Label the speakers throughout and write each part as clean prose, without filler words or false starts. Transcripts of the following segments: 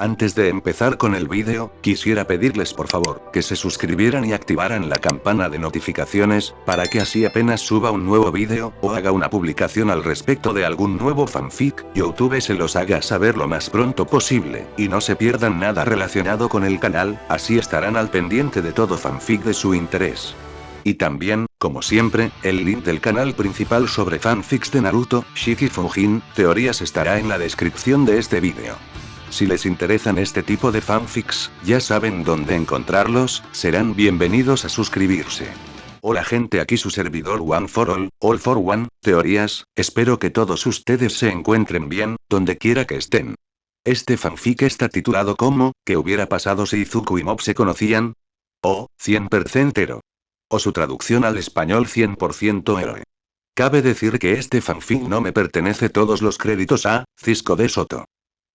Speaker 1: Antes de empezar con el vídeo, quisiera pedirles por favor, que se suscribieran y activaran la campana de notificaciones, para que así apenas suba un nuevo vídeo, o haga una publicación al respecto de algún nuevo fanfic, YouTube se los haga saber lo más pronto posible, y no se pierdan nada relacionado con el canal, así estarán al pendiente de todo fanfic de su interés. Y también, como siempre, el link del canal principal sobre fanfics de Naruto, Shiki Fujin, teorías estará en la descripción de este vídeo. Si les interesan este tipo de fanfics, ya saben dónde encontrarlos, serán bienvenidos a suscribirse. Hola gente, aquí su servidor One for All for One, teorías, espero que todos ustedes se encuentren bien, donde quiera que estén. Este fanfic está titulado como, ¿qué hubiera pasado si Izuku y Mob se conocían? O, 100% héroe. O su traducción al español 100% héroe. Cabe decir que este fanfic no me pertenece, todos los créditos a Cisco de Soto.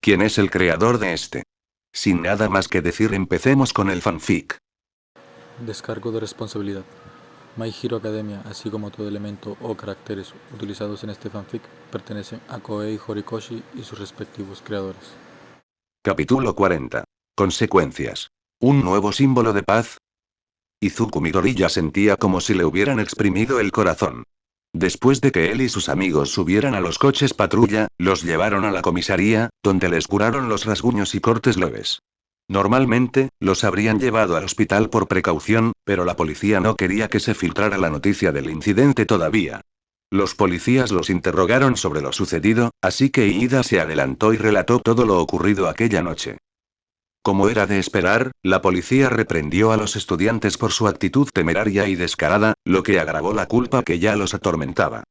Speaker 1: ¿Quién es el creador de este? Sin nada más que decir, empecemos con el fanfic.
Speaker 2: Descargo de responsabilidad. My Hero Academia, así como todo elemento o caracteres utilizados en este fanfic, pertenecen a Koei Horikoshi y sus respectivos creadores.
Speaker 1: Capítulo 40. Consecuencias. ¿Un nuevo símbolo de paz? Izuku Midori ya sentía como si le hubieran exprimido el corazón. Después de que él y sus amigos subieran a los coches patrulla, los llevaron a la comisaría, donde les curaron los rasguños y cortes leves. Normalmente, los habrían llevado al hospital por precaución, pero la policía no quería que se filtrara la noticia del incidente todavía. Los policías los interrogaron sobre lo sucedido, así que Iida se adelantó y relató todo lo ocurrido aquella noche. Como era de esperar, la policía reprendió a los estudiantes por su actitud temeraria y descarada, lo que agravó la culpa que ya los atormentaba.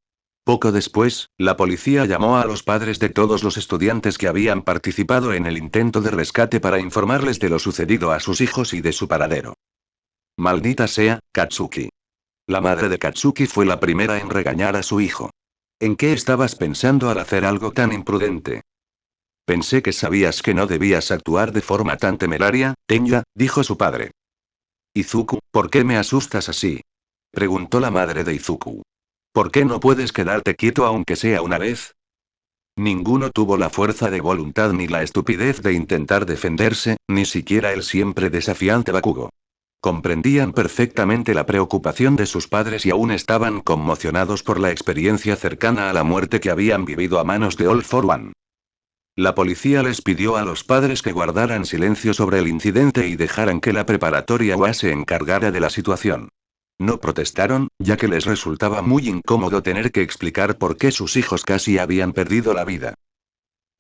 Speaker 1: Poco después, la policía llamó a los padres de todos los estudiantes que habían participado en el intento de rescate para informarles de lo sucedido a sus hijos y de su paradero. Maldita sea, Katsuki. La madre de Katsuki fue la primera en regañar a su hijo. ¿En qué estabas pensando al hacer algo tan imprudente? Pensé que sabías que no debías actuar de forma tan temeraria, Tenya, dijo su padre. Izuku, ¿por qué me asustas así? Preguntó la madre de Izuku. ¿Por qué no puedes quedarte quieto aunque sea una vez? Ninguno tuvo la fuerza de voluntad ni la estupidez de intentar defenderse, ni siquiera el siempre desafiante Bakugo. Comprendían perfectamente la preocupación de sus padres y aún estaban conmocionados por la experiencia cercana a la muerte que habían vivido a manos de All for One. La policía les pidió a los padres que guardaran silencio sobre el incidente y dejaran que la preparatoria UA se encargara de la situación. No protestaron, ya que les resultaba muy incómodo tener que explicar por qué sus hijos casi habían perdido la vida.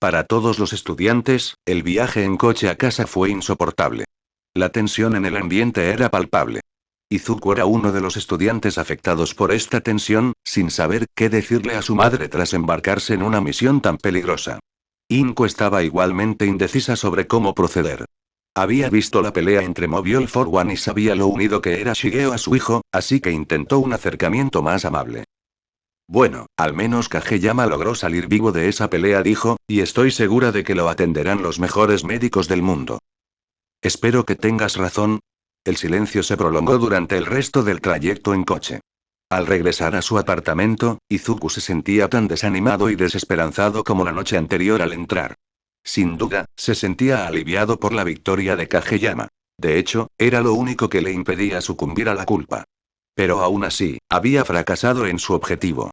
Speaker 1: Para todos los estudiantes, el viaje en coche a casa fue insoportable. La tensión en el ambiente era palpable. Izuku era uno de los estudiantes afectados por esta tensión, sin saber qué decirle a su madre tras embarcarse en una misión tan peligrosa. Inko estaba igualmente indecisa sobre cómo proceder. Había visto la pelea entre Mob y All for One y sabía lo unido que era Shigeo a su hijo, así que intentó un acercamiento más amable. Bueno, al menos Kageyama logró salir vivo de esa pelea, dijo, y estoy segura de que lo atenderán los mejores médicos del mundo. Espero que tengas razón. El silencio se prolongó durante el resto del trayecto en coche. Al regresar a su apartamento, Izuku se sentía tan desanimado y desesperanzado como la noche anterior al entrar. Sin duda, se sentía aliviado por la victoria de Kageyama. De hecho, era lo único que le impedía sucumbir a la culpa. Pero aún así, había fracasado en su objetivo.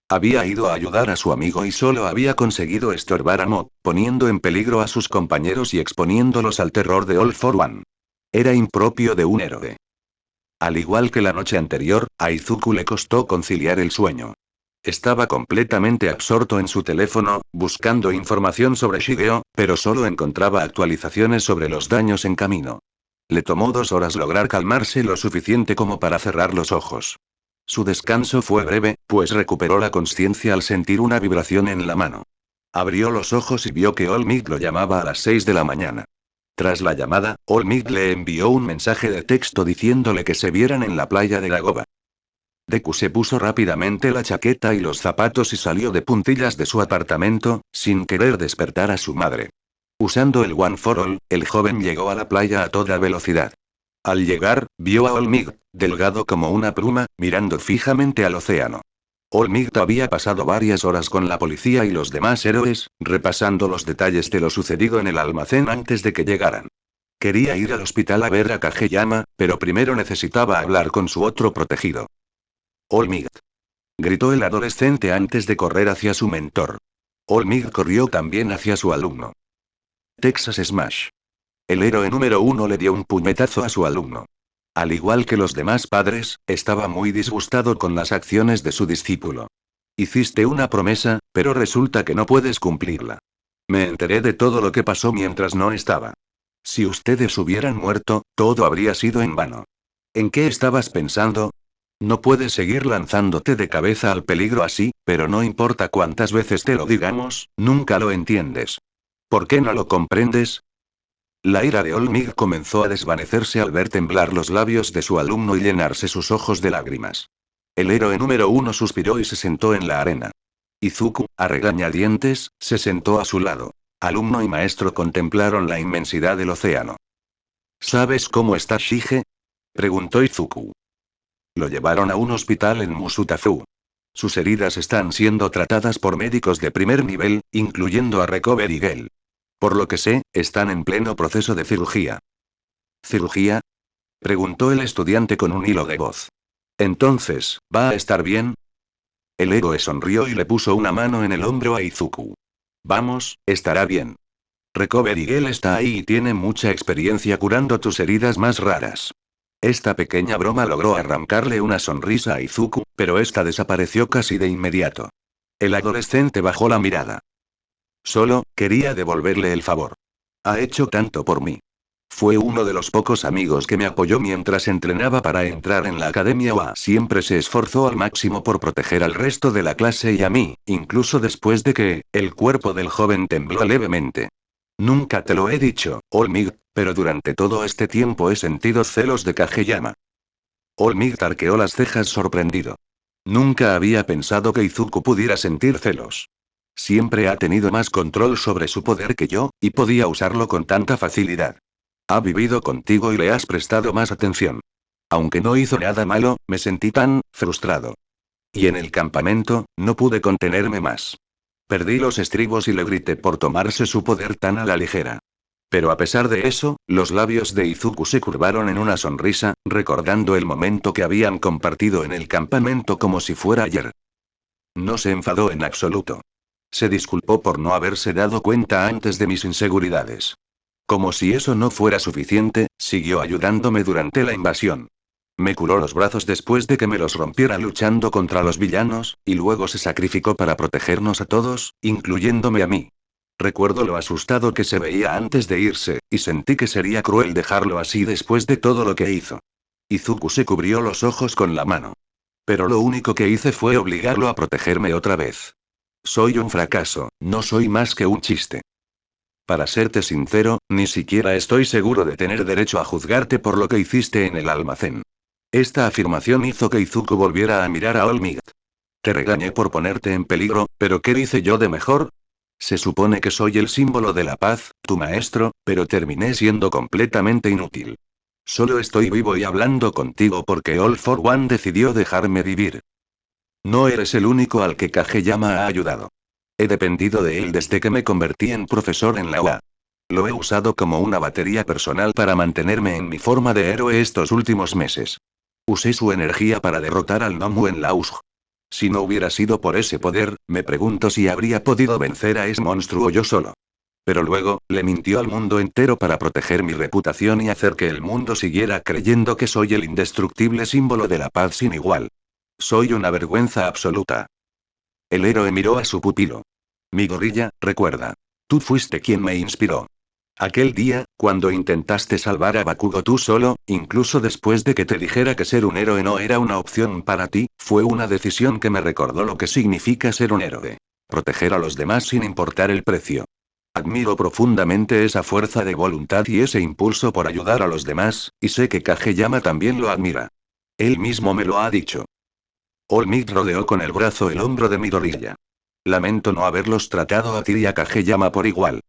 Speaker 1: Había ido a ayudar a su amigo y solo había conseguido estorbar a Mob, poniendo en peligro a sus compañeros y exponiéndolos al terror de All for One. Era impropio de un héroe. Al igual que la noche anterior, a Izuku le costó conciliar el sueño. Estaba completamente absorto en su teléfono, buscando información sobre Shigeo, pero solo encontraba actualizaciones sobre los daños en camino. Le tomó 2 horas lograr calmarse lo suficiente como para cerrar los ojos. Su descanso fue breve, pues recuperó la conciencia al sentir una vibración en la mano. Abrió los ojos y vio que All Might lo llamaba a las 6 de la mañana. Tras la llamada, All Might le envió un mensaje de texto diciéndole que se vieran en la playa de Dagoba. Deku se puso rápidamente la chaqueta y los zapatos y salió de puntillas de su apartamento, sin querer despertar a su madre. Usando el One for All, el joven llegó a la playa a toda velocidad. Al llegar, vio a All Might, delgado como una pluma, mirando fijamente al océano. All Might había pasado varias horas con la policía y los demás héroes, repasando los detalles de lo sucedido en el almacén antes de que llegaran. Quería ir al hospital a ver a Kageyama, pero primero necesitaba hablar con su otro protegido. All Might, gritó el adolescente antes de correr hacia su mentor. All Might corrió también hacia su alumno. Texas Smash. El héroe número 1 le dio un puñetazo a su alumno. Al igual que los demás padres, estaba muy disgustado con las acciones de su discípulo. Hiciste una promesa, pero resulta que no puedes cumplirla. Me enteré de todo lo que pasó mientras no estaba. Si ustedes hubieran muerto, todo habría sido en vano. ¿En qué estabas pensando? No puedes seguir lanzándote de cabeza al peligro así, pero no importa cuántas veces te lo digamos, nunca lo entiendes. ¿Por qué no lo comprendes? La ira de All Might comenzó a desvanecerse al ver temblar los labios de su alumno y llenarse sus ojos de lágrimas. El héroe número 1 suspiró y se sentó en la arena. Izuku, a regañadientes, se sentó a su lado. Alumno y maestro contemplaron la inmensidad del océano. ¿Sabes cómo está Shige? Preguntó Izuku. Lo llevaron a un hospital en Musutafu. Sus heridas están siendo tratadas por médicos de primer nivel, incluyendo a Recovery Girl. Por lo que sé, están en pleno proceso de cirugía. ¿Cirugía? Preguntó el estudiante con un hilo de voz. Entonces, ¿va a estar bien? El héroe sonrió y le puso una mano en el hombro a Izuku. Vamos, estará bien. Recovery Girl está ahí y tiene mucha experiencia curando tus heridas más raras. Esta pequeña broma logró arrancarle una sonrisa a Izuku, pero esta desapareció casi de inmediato. El adolescente bajó la mirada. Solo, quería devolverle el favor. Ha hecho tanto por mí. Fue uno de los pocos amigos que me apoyó mientras entrenaba para entrar en la academia OA. Siempre se esforzó al máximo por proteger al resto de la clase y a mí, incluso después de que, el cuerpo del joven tembló levemente. Nunca te lo he dicho, All Might, pero durante todo este tiempo he sentido celos de Kageyama. All Might arqueó las cejas sorprendido. Nunca había pensado que Izuku pudiera sentir celos. Siempre ha tenido más control sobre su poder que yo, y podía usarlo con tanta facilidad. Ha vivido contigo y le has prestado más atención. Aunque no hizo nada malo, me sentí tan frustrado. Y en el campamento, no pude contenerme más. Perdí los estribos y le grité por tomarse su poder tan a la ligera. Pero a pesar de eso, los labios de Izuku se curvaron en una sonrisa, recordando el momento que habían compartido en el campamento como si fuera ayer. No se enfadó en absoluto. Se disculpó por no haberse dado cuenta antes de mis inseguridades. Como si eso no fuera suficiente, siguió ayudándome durante la invasión. Me curó los brazos después de que me los rompiera luchando contra los villanos, y luego se sacrificó para protegernos a todos, incluyéndome a mí. Recuerdo lo asustado que se veía antes de irse, y sentí que sería cruel dejarlo así después de todo lo que hizo. Izuku se cubrió los ojos con la mano. Pero lo único que hice fue obligarlo a protegerme otra vez. Soy un fracaso, no soy más que un chiste. Para serte sincero, ni siquiera estoy seguro de tener derecho a juzgarte por lo que hiciste en el almacén. Esta afirmación hizo que Izuku volviera a mirar a All Might. Te regañé por ponerte en peligro, pero ¿qué hice yo de mejor? Se supone que soy el símbolo de la paz, tu maestro, pero terminé siendo completamente inútil. Solo estoy vivo y hablando contigo porque All for One decidió dejarme vivir. No eres el único al que Kageyama ha ayudado. He dependido de él desde que me convertí en profesor en la UA. Lo he usado como una batería personal para mantenerme en mi forma de héroe estos últimos meses. Usé su energía para derrotar al Nomu en la USG. Si no hubiera sido por ese poder, me pregunto si habría podido vencer a ese monstruo yo solo. Pero luego, le mintió al mundo entero para proteger mi reputación y hacer que el mundo siguiera creyendo que soy el indestructible símbolo de la paz sin igual. Soy una vergüenza absoluta. El héroe miró a su pupilo. Mi gorilla, recuerda. Tú fuiste quien me inspiró. Aquel día, cuando intentaste salvar a Bakugo tú solo, incluso después de que te dijera que ser un héroe no era una opción para ti, fue una decisión que me recordó lo que significa ser un héroe. Proteger a los demás sin importar el precio. Admiro profundamente esa fuerza de voluntad y ese impulso por ayudar a los demás, y sé que Kageyama también lo admira. Él mismo me lo ha dicho. All Might rodeó con el brazo el hombro de Midoriya. Lamento no haberlos tratado a ti y a Kageyama por igual.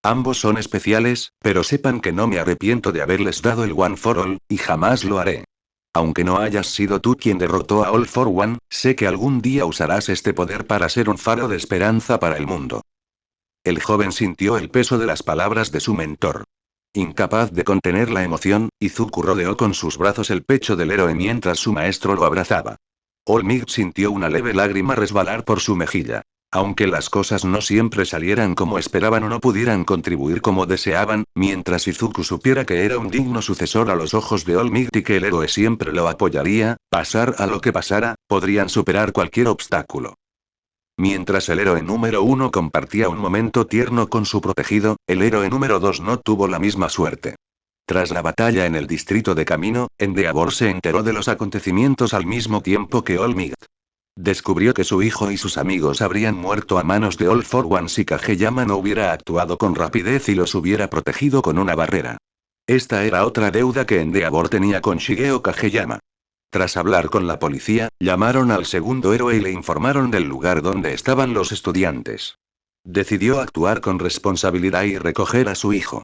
Speaker 1: Ambos son especiales, pero sepan que no me arrepiento de haberles dado el One for All, y jamás lo haré. Aunque no hayas sido tú quien derrotó a All for One, sé que algún día usarás este poder para ser un faro de esperanza para el mundo. El joven sintió el peso de las palabras de su mentor. Incapaz de contener la emoción, Izuku rodeó con sus brazos el pecho del héroe mientras su maestro lo abrazaba. All Might sintió una leve lágrima resbalar por su mejilla. Aunque las cosas no siempre salieran como esperaban o no pudieran contribuir como deseaban, mientras Izuku supiera que era un digno sucesor a los ojos de All Might y que el héroe siempre lo apoyaría, pasar a lo que pasara, podrían superar cualquier obstáculo. Mientras el héroe número 1 compartía un momento tierno con su protegido, el héroe número 2 no tuvo la misma suerte. Tras la batalla en el distrito de Camino, Endeavor se enteró de los acontecimientos al mismo tiempo que All Might. Descubrió que su hijo y sus amigos habrían muerto a manos de All for One si Kageyama no hubiera actuado con rapidez y los hubiera protegido con una barrera. Esta era otra deuda que Endeavor tenía con Shigeo Kageyama. Tras hablar con la policía, llamaron al segundo héroe y le informaron del lugar donde estaban los estudiantes. Decidió actuar con responsabilidad y recoger a su hijo.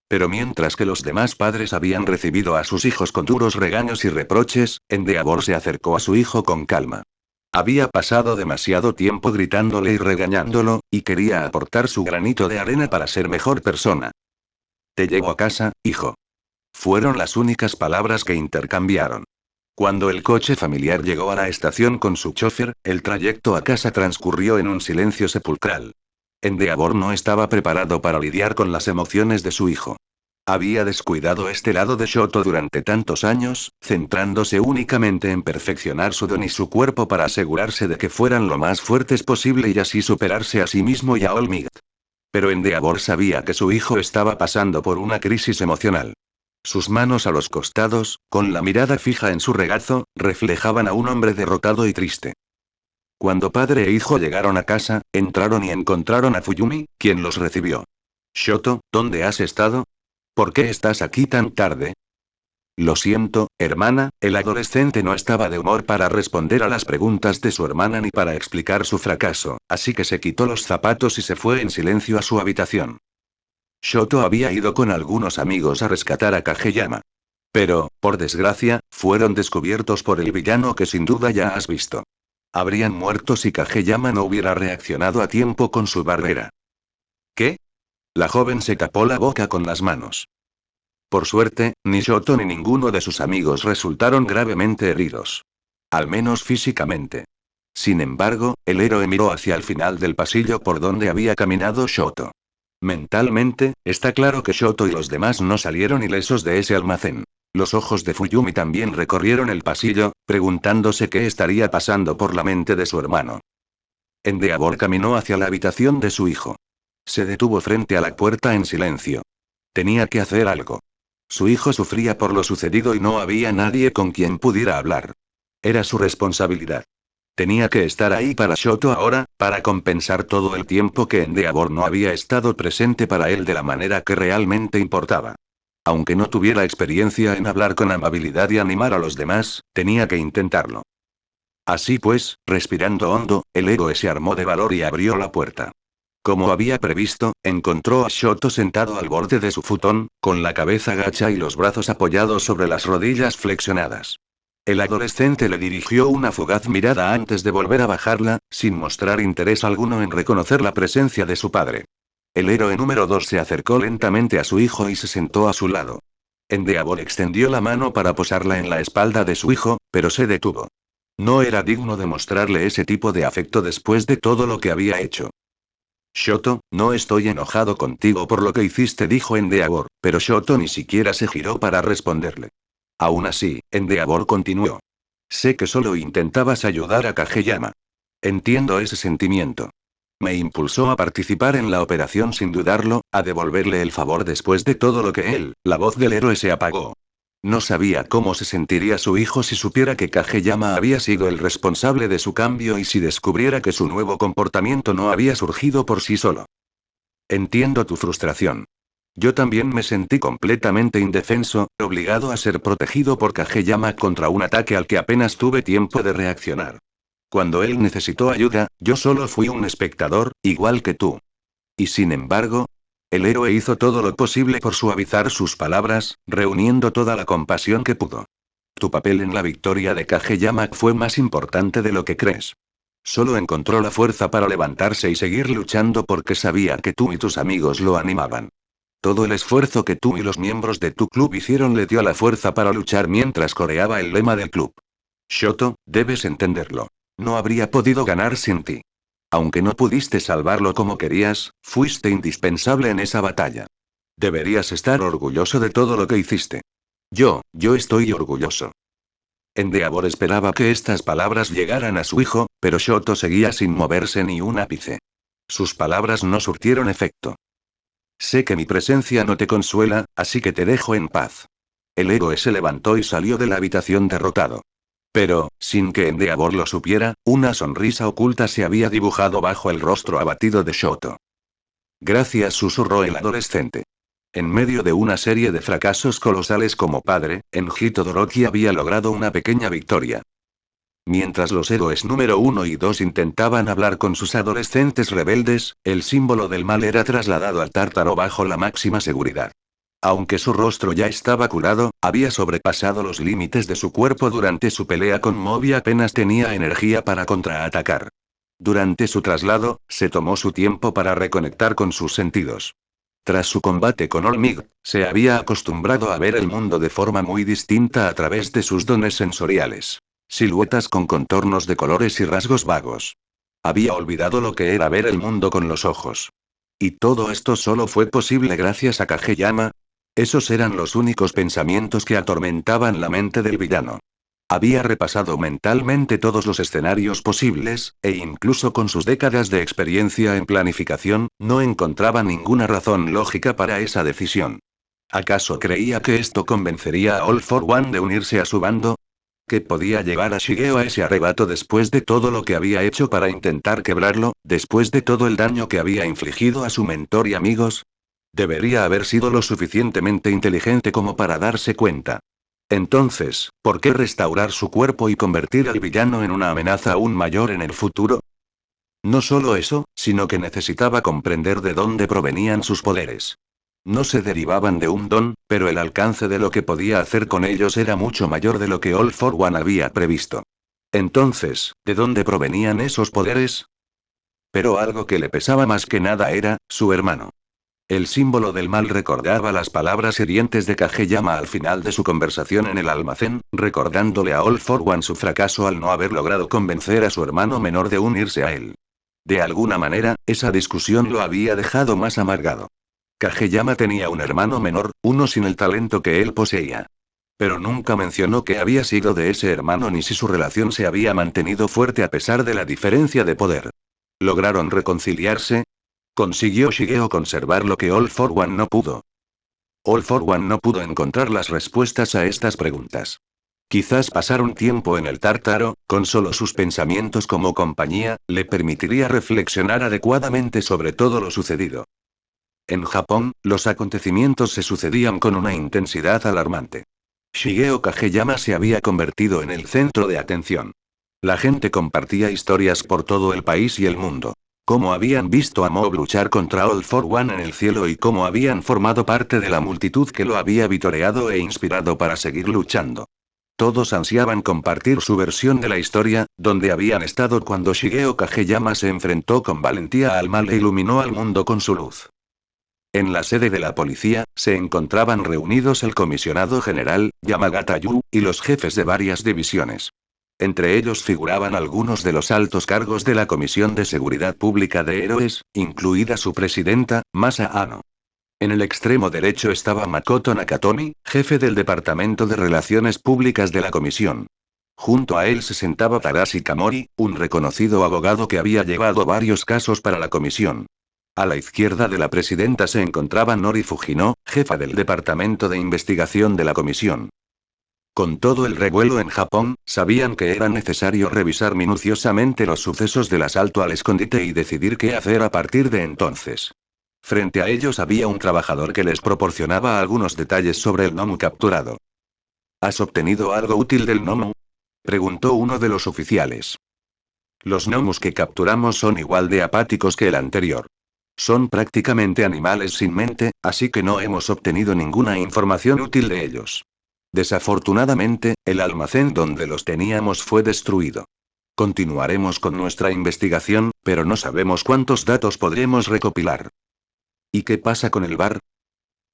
Speaker 1: Pero mientras que los demás padres habían recibido a sus hijos con duros regaños y reproches, Endeavor se acercó a su hijo con calma. Había pasado demasiado tiempo gritándole y regañándolo, y quería aportar su granito de arena para ser mejor persona. Te llevo a casa, hijo. Fueron las únicas palabras que intercambiaron. Cuando el coche familiar llegó a la estación con su chofer, el trayecto a casa transcurrió en un silencio sepulcral. Endeavor no estaba preparado para lidiar con las emociones de su hijo. Había descuidado este lado de Shoto durante tantos años, centrándose únicamente en perfeccionar su don y su cuerpo para asegurarse de que fueran lo más fuertes posible y así superarse a sí mismo y a All Might. Pero Endeavor sabía que su hijo estaba pasando por una crisis emocional. Sus manos a los costados, con la mirada fija en su regazo, reflejaban a un hombre derrotado y triste. Cuando padre e hijo llegaron a casa, entraron y encontraron a Fuyumi, quien los recibió. Shoto, ¿dónde has estado? ¿Por qué estás aquí tan tarde? Lo siento, hermana, el adolescente no estaba de humor para responder a las preguntas de su hermana ni para explicar su fracaso, así que se quitó los zapatos y se fue en silencio a su habitación. Shoto había ido con algunos amigos a rescatar a Kageyama. Pero, por desgracia, fueron descubiertos por el villano que sin duda ya has visto. Habrían muerto si Kageyama no hubiera reaccionado a tiempo con su barrera. ¿Qué? La joven se tapó la boca con las manos. Por suerte, ni Shoto ni ninguno de sus amigos resultaron gravemente heridos. Al menos físicamente. Sin embargo, el héroe miró hacia el final del pasillo por donde había caminado Shoto. Mentalmente, está claro que Shoto y los demás no salieron ilesos de ese almacén. Los ojos de Fuyumi también recorrieron el pasillo, preguntándose qué estaría pasando por la mente de su hermano. Endeavor caminó hacia la habitación de su hijo. Se detuvo frente a la puerta en silencio. Tenía que hacer algo. Su hijo sufría por lo sucedido y no había nadie con quien pudiera hablar. Era su responsabilidad. Tenía que estar ahí para Shoto ahora, para compensar todo el tiempo que Endeavor no había estado presente para él de la manera que realmente importaba. Aunque no tuviera experiencia en hablar con amabilidad y animar a los demás, tenía que intentarlo. Así pues, respirando hondo, el héroe se armó de valor y abrió la puerta. Como había previsto, encontró a Shoto sentado al borde de su futón, con la cabeza gacha y los brazos apoyados sobre las rodillas flexionadas. El adolescente le dirigió una fugaz mirada antes de volver a bajarla, sin mostrar interés alguno en reconocer la presencia de su padre. El héroe número 2 se acercó lentamente a su hijo y se sentó a su lado. Endeavor extendió la mano para posarla en la espalda de su hijo, pero se detuvo. No era digno de mostrarle ese tipo de afecto después de todo lo que había hecho. Shoto, no estoy enojado contigo por lo que hiciste, dijo Endeavor, pero Shoto ni siquiera se giró para responderle. Aún así, Endeavor continuó. Sé que solo intentabas ayudar a Kageyama. Entiendo ese sentimiento. Me impulsó a participar en la operación sin dudarlo, a devolverle el favor después de todo lo que él, la voz del héroe se apagó. No sabía cómo se sentiría su hijo si supiera que Kageyama había sido el responsable de su cambio y si descubriera que su nuevo comportamiento no había surgido por sí solo. Entiendo tu frustración. Yo también me sentí completamente indefenso, obligado a ser protegido por Kageyama contra un ataque al que apenas tuve tiempo de reaccionar. Cuando él necesitó ayuda, yo solo fui un espectador, igual que tú. Y sin embargo, el héroe hizo todo lo posible por suavizar sus palabras, reuniendo toda la compasión que pudo. Tu papel en la victoria de Kageyama fue más importante de lo que crees. Solo encontró la fuerza para levantarse y seguir luchando porque sabía que tú y tus amigos lo animaban. Todo el esfuerzo que tú y los miembros de tu club hicieron le dio la fuerza para luchar mientras coreaba el lema del club. Shoto, debes entenderlo. No habría podido ganar sin ti. Aunque no pudiste salvarlo como querías, fuiste indispensable en esa batalla. Deberías estar orgulloso de todo lo que hiciste. Yo estoy orgulloso. Endeavor esperaba que estas palabras llegaran a su hijo, pero Shoto seguía sin moverse ni un ápice. Sus palabras no surtieron efecto. Sé que mi presencia no te consuela, así que te dejo en paz. El héroe se levantó y salió de la habitación derrotado. Pero, sin que Endeavor lo supiera, una sonrisa oculta se había dibujado bajo el rostro abatido de Shoto. Gracias, susurró el adolescente. En medio de una serie de fracasos colosales como padre, Enji Todoroki había logrado una pequeña victoria. Mientras los héroes número 1 y 2 intentaban hablar con sus adolescentes rebeldes, el símbolo del mal era trasladado al Tártaro bajo la máxima seguridad. Aunque su rostro ya estaba curado, había sobrepasado los límites de su cuerpo durante su pelea con Mob y apenas tenía energía para contraatacar. Durante su traslado, se tomó su tiempo para reconectar con sus sentidos. Tras su combate con Olmig, se había acostumbrado a ver el mundo de forma muy distinta a través de sus dones sensoriales. Siluetas con contornos de colores y rasgos vagos. Había olvidado lo que era ver el mundo con los ojos. ¿Y todo esto solo fue posible gracias a Kageyama? Esos eran los únicos pensamientos que atormentaban la mente del villano. Había repasado mentalmente todos los escenarios posibles, e incluso con sus décadas de experiencia en planificación, no encontraba ninguna razón lógica para esa decisión. ¿Acaso creía que esto convencería a All for One de unirse a su bando? ¿Qué podía llevar a Shigeo a ese arrebato después de todo lo que había hecho para intentar quebrarlo, después de todo el daño que había infligido a su mentor y amigos? Debería haber sido lo suficientemente inteligente como para darse cuenta. Entonces, ¿por qué restaurar su cuerpo y convertir al villano en una amenaza aún mayor en el futuro? No solo eso, sino que necesitaba comprender de dónde provenían sus poderes. No se derivaban de un don, pero el alcance de lo que podía hacer con ellos era mucho mayor de lo que All for One había previsto. Entonces, ¿de dónde provenían esos poderes? Pero algo que le pesaba más que nada era, su hermano. El símbolo del mal recordaba las palabras hirientes de Kageyama al final de su conversación en el almacén, recordándole a All for One su fracaso al no haber logrado convencer a su hermano menor de unirse a él. De alguna manera, esa discusión lo había dejado más amargado. Kageyama tenía un hermano menor, uno sin el talento que él poseía. Pero nunca mencionó qué había sido de ese hermano ni si su relación se había mantenido fuerte a pesar de la diferencia de poder. ¿Lograron reconciliarse? ¿Consiguió Shigeo conservar lo que All for One no pudo? All for One no pudo encontrar las respuestas a estas preguntas. Quizás pasar un tiempo en el Tártaro, con solo sus pensamientos como compañía, le permitiría reflexionar adecuadamente sobre todo lo sucedido. En Japón, los acontecimientos se sucedían con una intensidad alarmante. Shigeo Kageyama se había convertido en el centro de atención. La gente compartía historias por todo el país y el mundo. Cómo habían visto a Mob luchar contra All for One en el cielo y cómo habían formado parte de la multitud que lo había vitoreado e inspirado para seguir luchando. Todos ansiaban compartir su versión de la historia, donde habían estado cuando Shigeo Kageyama se enfrentó con valentía al mal e iluminó al mundo con su luz. En la sede de la policía, se encontraban reunidos el comisionado general, Yamagata Yu, y los jefes de varias divisiones. Entre ellos figuraban algunos de los altos cargos de la Comisión de Seguridad Pública de Héroes, incluida su presidenta, Masa Ano. En el extremo derecho estaba Makoto Nakatomi, jefe del Departamento de Relaciones Públicas de la comisión. Junto a él se sentaba Tarashi Kamori, un reconocido abogado que había llevado varios casos para la comisión. A la izquierda de la presidenta se encontraba Nori Fujino, jefa del Departamento de Investigación de la comisión. Con todo el revuelo en Japón, sabían que era necesario revisar minuciosamente los sucesos del asalto al escondite y decidir qué hacer a partir de entonces. Frente a ellos había un trabajador que les proporcionaba algunos detalles sobre el gnomo capturado. ¿Has obtenido algo útil del gnomo?, preguntó uno de los oficiales. Los gnomos que capturamos son igual de apáticos que el anterior. Son prácticamente animales sin mente, así que no hemos obtenido ninguna información útil de ellos. Desafortunadamente, el almacén donde los teníamos fue destruido. Continuaremos con nuestra investigación, pero no sabemos cuántos datos podremos recopilar. ¿Y qué pasa con el bar?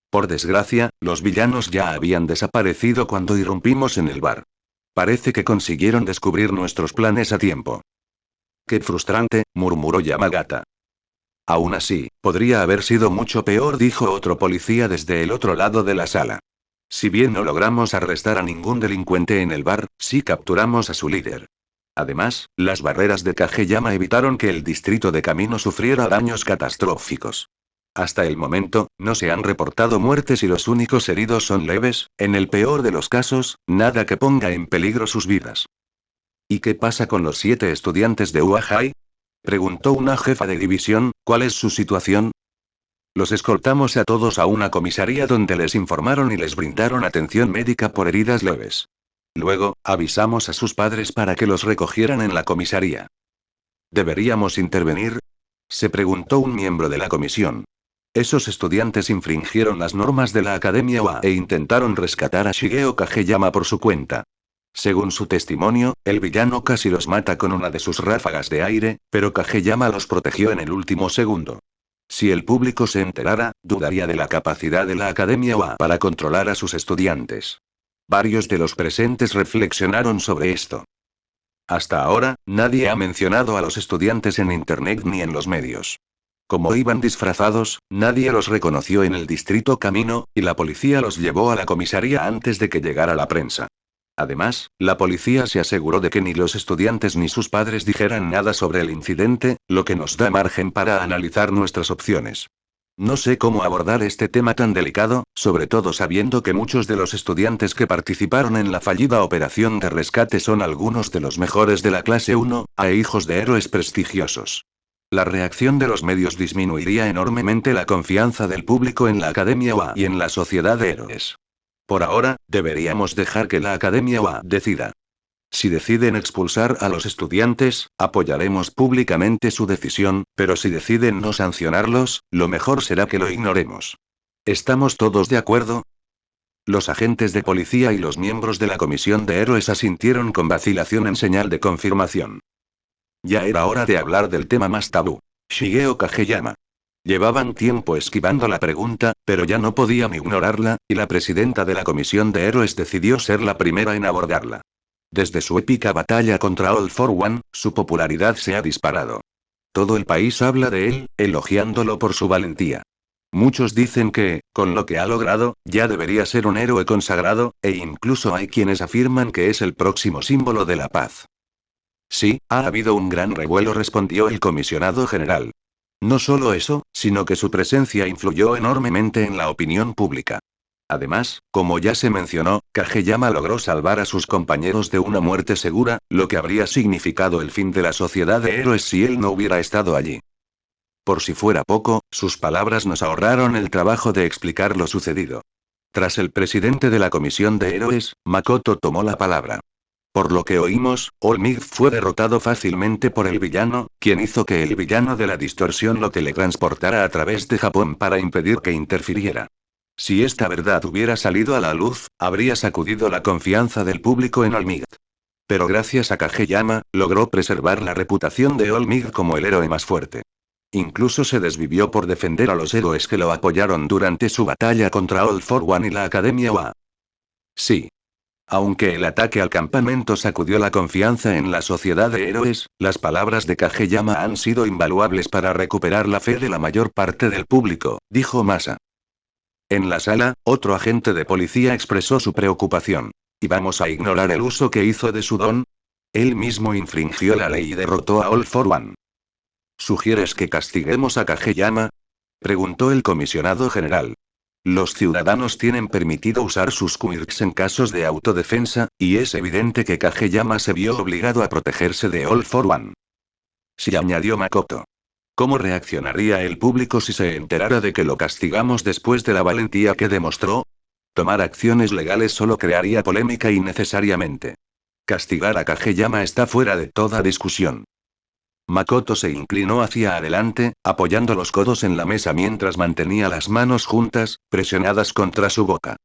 Speaker 1: Por desgracia, los villanos ya habían desaparecido cuando irrumpimos en el bar. Parece que consiguieron descubrir nuestros planes a tiempo. Qué frustrante, murmuró Yamagata. Aún así, podría haber sido mucho peor, dijo otro policía desde el otro lado de la sala. Si bien no logramos arrestar a ningún delincuente en el bar, sí capturamos a su líder. Además, las barreras de Kageyama evitaron que el distrito de Camino sufriera daños catastróficos. Hasta el momento, no se han reportado muertes y los únicos heridos son leves, en el peor de los casos, nada que ponga en peligro sus vidas. ¿Y qué pasa con los 7 estudiantes de UAHai? Preguntó una jefa de división. ¿Cuál es su situación? Los escoltamos a todos a una comisaría donde les informaron y les brindaron atención médica por heridas leves. Luego, avisamos a sus padres para que los recogieran en la comisaría. ¿Deberíamos intervenir? Se preguntó un miembro de la comisión. Esos estudiantes infringieron las normas de la Academia UA e intentaron rescatar a Shigeo Kageyama por su cuenta. Según su testimonio, el villano casi los mata con una de sus ráfagas de aire, pero Kageyama los protegió en el último segundo. Si el público se enterara, dudaría de la capacidad de la Academia UA para controlar a sus estudiantes. Varios de los presentes reflexionaron sobre esto. Hasta ahora, nadie ha mencionado a los estudiantes en internet ni en los medios. Como iban disfrazados, nadie los reconoció en el distrito Camino, y la policía los llevó a la comisaría antes de que llegara la prensa. Además, la policía se aseguró de que ni los estudiantes ni sus padres dijeran nada sobre el incidente, lo que nos da margen para analizar nuestras opciones. No sé cómo abordar este tema tan delicado, sobre todo sabiendo que muchos de los estudiantes que participaron en la fallida operación de rescate son algunos de los mejores de la clase 1, e hijos de héroes prestigiosos. La reacción de los medios disminuiría enormemente la confianza del público en la Academia UA y en la sociedad de héroes. Por ahora, deberíamos dejar que la Academia UA decida. Si deciden expulsar a los estudiantes, apoyaremos públicamente su decisión, pero si deciden no sancionarlos, lo mejor será que lo ignoremos. ¿Estamos todos de acuerdo? Los agentes de policía y los miembros de la comisión de héroes asintieron con vacilación en señal de confirmación. Ya era hora de hablar del tema más tabú. Shigeo Kageyama. Llevaban tiempo esquivando la pregunta, pero ya no podían ignorarla, y la presidenta de la comisión de héroes decidió ser la primera en abordarla. Desde su épica batalla contra All for One, su popularidad se ha disparado. Todo el país habla de él, elogiándolo por su valentía. Muchos dicen que, con lo que ha logrado, ya debería ser un héroe consagrado, e incluso hay quienes afirman que es el próximo símbolo de la paz. Sí, ha habido un gran revuelo, respondió el comisionado general. No solo eso, sino que su presencia influyó enormemente en la opinión pública. Además, como ya se mencionó, Kageyama logró salvar a sus compañeros de una muerte segura, lo que habría significado el fin de la sociedad de héroes si él no hubiera estado allí. Por si fuera poco, sus palabras nos ahorraron el trabajo de explicar lo sucedido. Tras el presidente de la comisión de héroes, Makoto tomó la palabra. Por lo que oímos, All Might fue derrotado fácilmente por el villano, quien hizo que el villano de la distorsión lo teletransportara a través de Japón para impedir que interfiriera. Si esta verdad hubiera salido a la luz, habría sacudido la confianza del público en All Might. Pero gracias a Kageyama, logró preservar la reputación de All Might como el héroe más fuerte. Incluso se desvivió por defender a los héroes que lo apoyaron durante su batalla contra All for One y la Academia UA. Sí. Aunque el ataque al campamento sacudió la confianza en la sociedad de héroes, las palabras de Kageyama han sido invaluables para recuperar la fe de la mayor parte del público, dijo Masa. En la sala, otro agente de policía expresó su preocupación. ¿Y vamos a ignorar el uso que hizo de su don? Él mismo infringió la ley y derrotó a All for One. ¿Sugieres que castiguemos a Kageyama? Preguntó el comisionado general. Los ciudadanos tienen permitido usar sus quirks en casos de autodefensa, y es evidente que Kageyama se vio obligado a protegerse de All for One. Sí, añadió Makoto. ¿Cómo reaccionaría el público si se enterara de que lo castigamos después de la valentía que demostró? Tomar acciones legales solo crearía polémica innecesariamente. Castigar a Kageyama está fuera de toda discusión. Makoto se inclinó hacia adelante, apoyando los codos en la mesa mientras mantenía las manos juntas, presionadas contra su boca.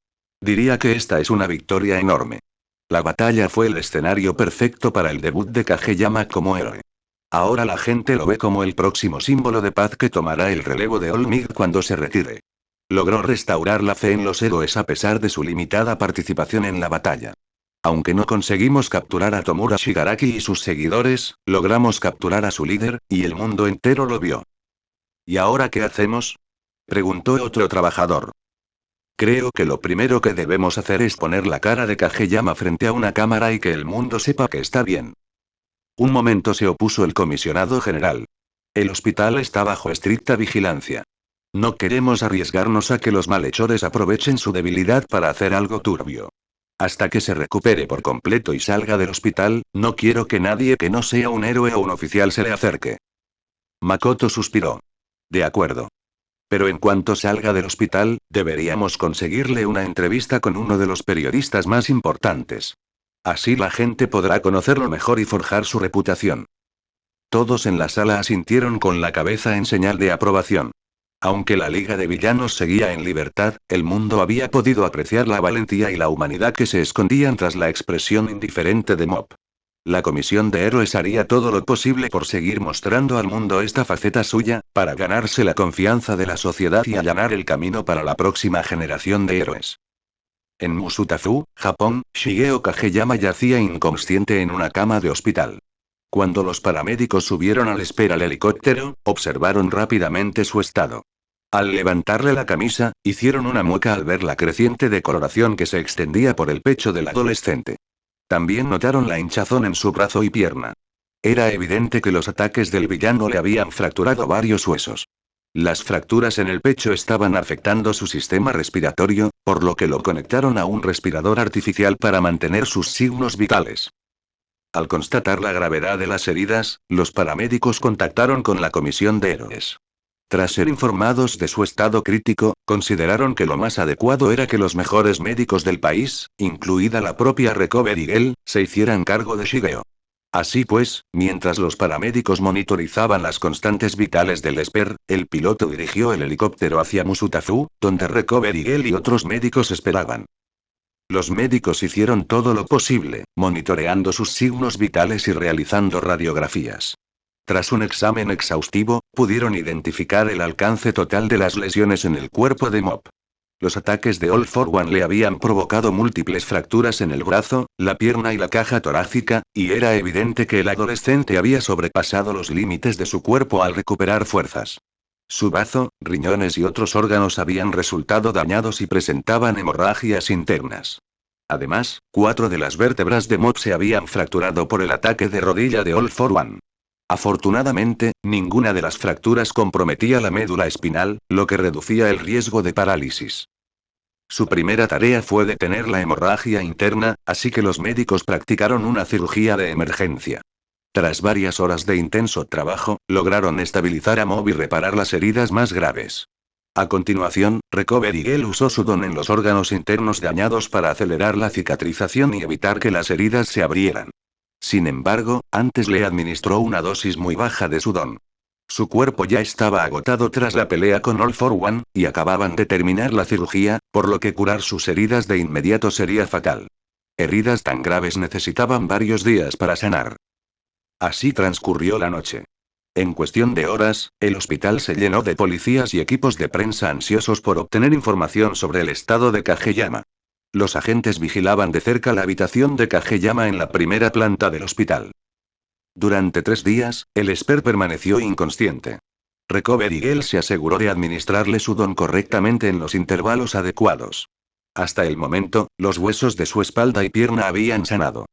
Speaker 1: Diría que esta es una victoria enorme. La batalla fue el escenario perfecto para el debut de Kageyama como héroe. Ahora la gente lo ve como el próximo símbolo de paz que tomará el relevo de All Might cuando se retire. Logró restaurar la fe en los héroes a pesar de su limitada participación en la batalla. Aunque no conseguimos capturar a Tomura Shigaraki y sus seguidores, logramos capturar a su líder, y el mundo entero lo vio. ¿Y ahora qué hacemos?, preguntó otro trabajador. Creo que lo primero que debemos hacer es poner la cara de Kageyama frente a una cámara y que el mundo sepa que está bien. Un momento, se opuso el comisionado general. El hospital está bajo estricta vigilancia. No queremos arriesgarnos a que los malhechores aprovechen su debilidad para hacer algo turbio. Hasta que se recupere por completo y salga del hospital, no quiero que nadie que no sea un héroe o un oficial se le acerque. Makoto suspiró. De acuerdo. Pero en cuanto salga del hospital, deberíamos conseguirle una entrevista con uno de los periodistas más importantes. Así la gente podrá conocerlo mejor y forjar su reputación. Todos en la sala asintieron con la cabeza en señal de aprobación. Aunque la Liga de Villanos seguía en libertad, el mundo había podido apreciar la valentía y la humanidad que se escondían tras la expresión indiferente de Mob. La Comisión de Héroes haría todo lo posible por seguir mostrando al mundo esta faceta suya, para ganarse la confianza de la sociedad y allanar el camino para la próxima generación de héroes. En Musutafu, Japón, Shigeo Kageyama yacía inconsciente en una cama de hospital. Cuando los paramédicos subieron al espera al helicóptero, observaron rápidamente su estado. Al levantarle la camisa, hicieron una mueca al ver la creciente decoloración que se extendía por el pecho del adolescente. También notaron la hinchazón en su brazo y pierna. Era evidente que los ataques del villano le habían fracturado varios huesos. Las fracturas en el pecho estaban afectando su sistema respiratorio, por lo que lo conectaron a un respirador artificial para mantener sus signos vitales. Al constatar la gravedad de las heridas, los paramédicos contactaron con la Comisión de Héroes. Tras ser informados de su estado crítico, consideraron que lo más adecuado era que los mejores médicos del país, incluida la propia Recovery Girl, se hicieran cargo de Shigeo. Así pues, mientras los paramédicos monitorizaban las constantes vitales del Esper, el piloto dirigió el helicóptero hacia Musutafu, donde Recovery Girl y otros médicos esperaban. Los médicos hicieron todo lo posible, monitoreando sus signos vitales y realizando radiografías. Tras un examen exhaustivo, pudieron identificar el alcance total de las lesiones en el cuerpo de Mob. Los ataques de All for One le habían provocado múltiples fracturas en el brazo, la pierna y la caja torácica, y era evidente que el adolescente había sobrepasado los límites de su cuerpo al recuperar fuerzas. Su bazo, riñones y otros órganos habían resultado dañados y presentaban hemorragias internas. Además, 4 de las vértebras de Mob se habían fracturado por el ataque de rodilla de All for One. Afortunadamente, ninguna de las fracturas comprometía la médula espinal, lo que reducía el riesgo de parálisis. Su primera tarea fue detener la hemorragia interna, así que los médicos practicaron una cirugía de emergencia. Tras varias horas de intenso trabajo, lograron estabilizar a Mob y reparar las heridas más graves. A continuación, Recovery Girl usó su don en los órganos internos dañados para acelerar la cicatrización y evitar que las heridas se abrieran. Sin embargo, antes le administró una dosis muy baja de su don. Su cuerpo ya estaba agotado tras la pelea con All for One, y acababan de terminar la cirugía, por lo que curar sus heridas de inmediato sería fatal. Heridas tan graves necesitaban varios días para sanar. Así transcurrió la noche. En cuestión de horas, el hospital se llenó de policías y equipos de prensa ansiosos por obtener información sobre el estado de Kageyama. Los agentes vigilaban de cerca la habitación de Kageyama en la primera planta del hospital. Durante 3 días, el Esper permaneció inconsciente. Recovery Girl se aseguró de administrarle su don correctamente en los intervalos adecuados. Hasta el momento, los huesos de su espalda y pierna habían sanado.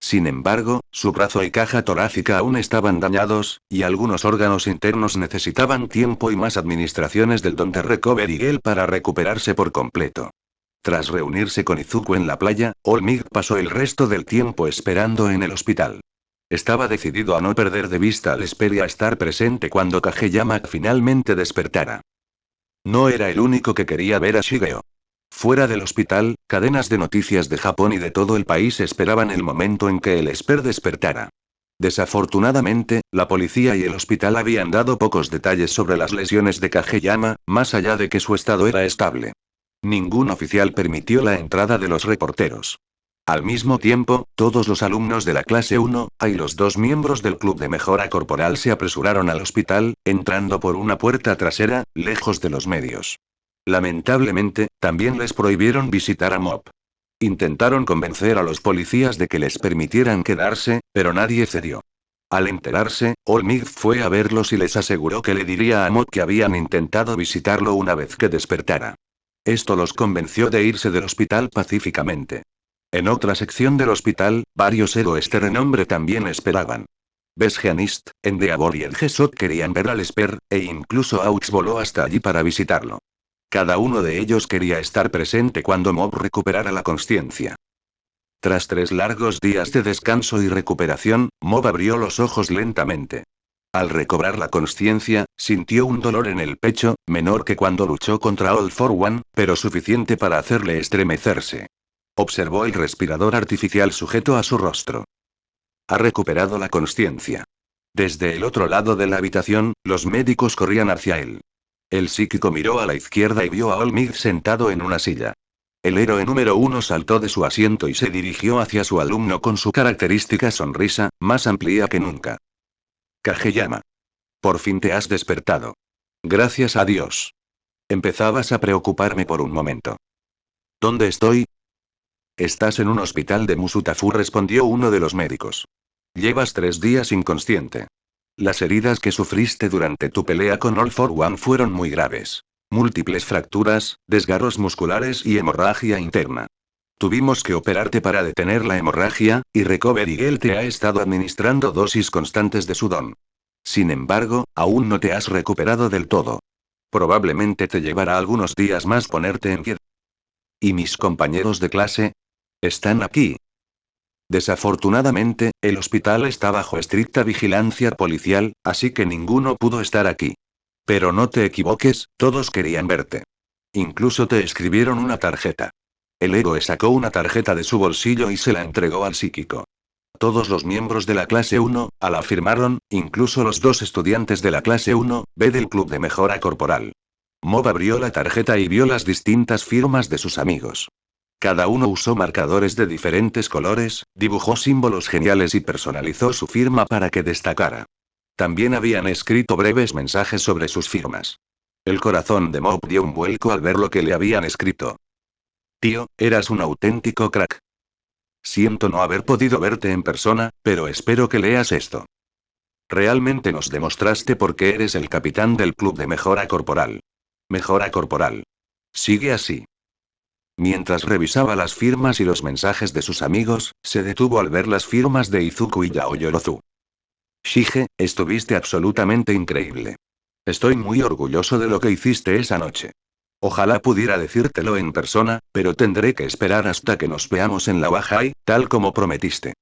Speaker 1: Sin embargo, su brazo y caja torácica aún estaban dañados, y algunos órganos internos necesitaban tiempo y más administraciones del don de Recovery Girl para recuperarse por completo. Tras reunirse con Izuku en la playa, All Might pasó el resto del tiempo esperando en el hospital. Estaba decidido a no perder de vista al Esper y a estar presente cuando Kageyama finalmente despertara. No era el único que quería ver a Shigeo. Fuera del hospital, cadenas de noticias de Japón y de todo el país esperaban el momento en que el Esper despertara. Desafortunadamente, la policía y el hospital habían dado pocos detalles sobre las lesiones de Kageyama, más allá de que su estado era estable. Ningún oficial permitió la entrada de los reporteros. Al mismo tiempo, todos los alumnos de la clase 1A y los 2 miembros del club de mejora corporal se apresuraron al hospital, entrando por una puerta trasera, lejos de los medios. Lamentablemente, también les prohibieron visitar a Mob. Intentaron convencer a los policías de que les permitieran quedarse, pero nadie cedió. Al enterarse, Olmig fue a verlos y les aseguró que le diría a Mob que habían intentado visitarlo una vez que despertara. Esto los convenció de irse del hospital pacíficamente. En otra sección del hospital, varios héroes de renombre también esperaban. Besgeanist, Endeavor y el Gesot querían ver al Esper, e incluso Aux voló hasta allí para visitarlo. Cada uno de ellos quería estar presente cuando Mob recuperara la consciencia. Tras 3 largos días de descanso y recuperación, Mob abrió los ojos lentamente. Al recobrar la consciencia, sintió un dolor en el pecho, menor que cuando luchó contra All for One, pero suficiente para hacerle estremecerse. Observó el respirador artificial sujeto a su rostro. Ha recuperado la consciencia. Desde el otro lado de la habitación, los médicos corrían hacia él. El psíquico miró a la izquierda y vio a Olmig sentado en una silla. El héroe número 1 saltó de su asiento y se dirigió hacia su alumno con su característica sonrisa, más amplia que nunca. Kageyama. Por fin te has despertado. Gracias a Dios. Empezabas a preocuparme por un momento. ¿Dónde estoy? Estás en un hospital de Musutafu, respondió uno de los médicos. Llevas 3 días inconsciente. Las heridas que sufriste durante tu pelea con All for One fueron muy graves. Múltiples fracturas, desgarros musculares y hemorragia interna. Tuvimos que operarte para detener la hemorragia, y Recovery Girl te ha estado administrando dosis constantes de Sudon. Sin embargo, aún no te has recuperado del todo. Probablemente te llevará algunos días más ponerte en pie. ¿Y mis compañeros de clase? Están aquí. Desafortunadamente, el hospital está bajo estricta vigilancia policial, así que ninguno pudo estar aquí. Pero no te equivoques, todos querían verte. Incluso te escribieron una tarjeta. El héroe sacó una tarjeta de su bolsillo y se la entregó al psíquico. Todos los miembros de la clase 1A la firmaron, incluso los 2 estudiantes de la clase 1B del club de mejora corporal. Mob abrió la tarjeta y vio las distintas firmas de sus amigos. Cada uno usó marcadores de diferentes colores, dibujó símbolos geniales y personalizó su firma para que destacara. También habían escrito breves mensajes sobre sus firmas. El corazón de Mob dio un vuelco al ver lo que le habían escrito. Tío, eras un auténtico crack. Siento no haber podido verte en persona, pero espero que leas esto. Realmente nos demostraste por qué eres el capitán del club de mejora corporal. Mejora corporal. Sigue así. Mientras revisaba las firmas y los mensajes de sus amigos, se detuvo al ver las firmas de Izuku y Yaoyorozu. Shige, estuviste absolutamente increíble. Estoy muy orgulloso de lo que hiciste esa noche. Ojalá pudiera decírtelo en persona, pero tendré que esperar hasta que nos veamos en la Wahai, tal como prometiste.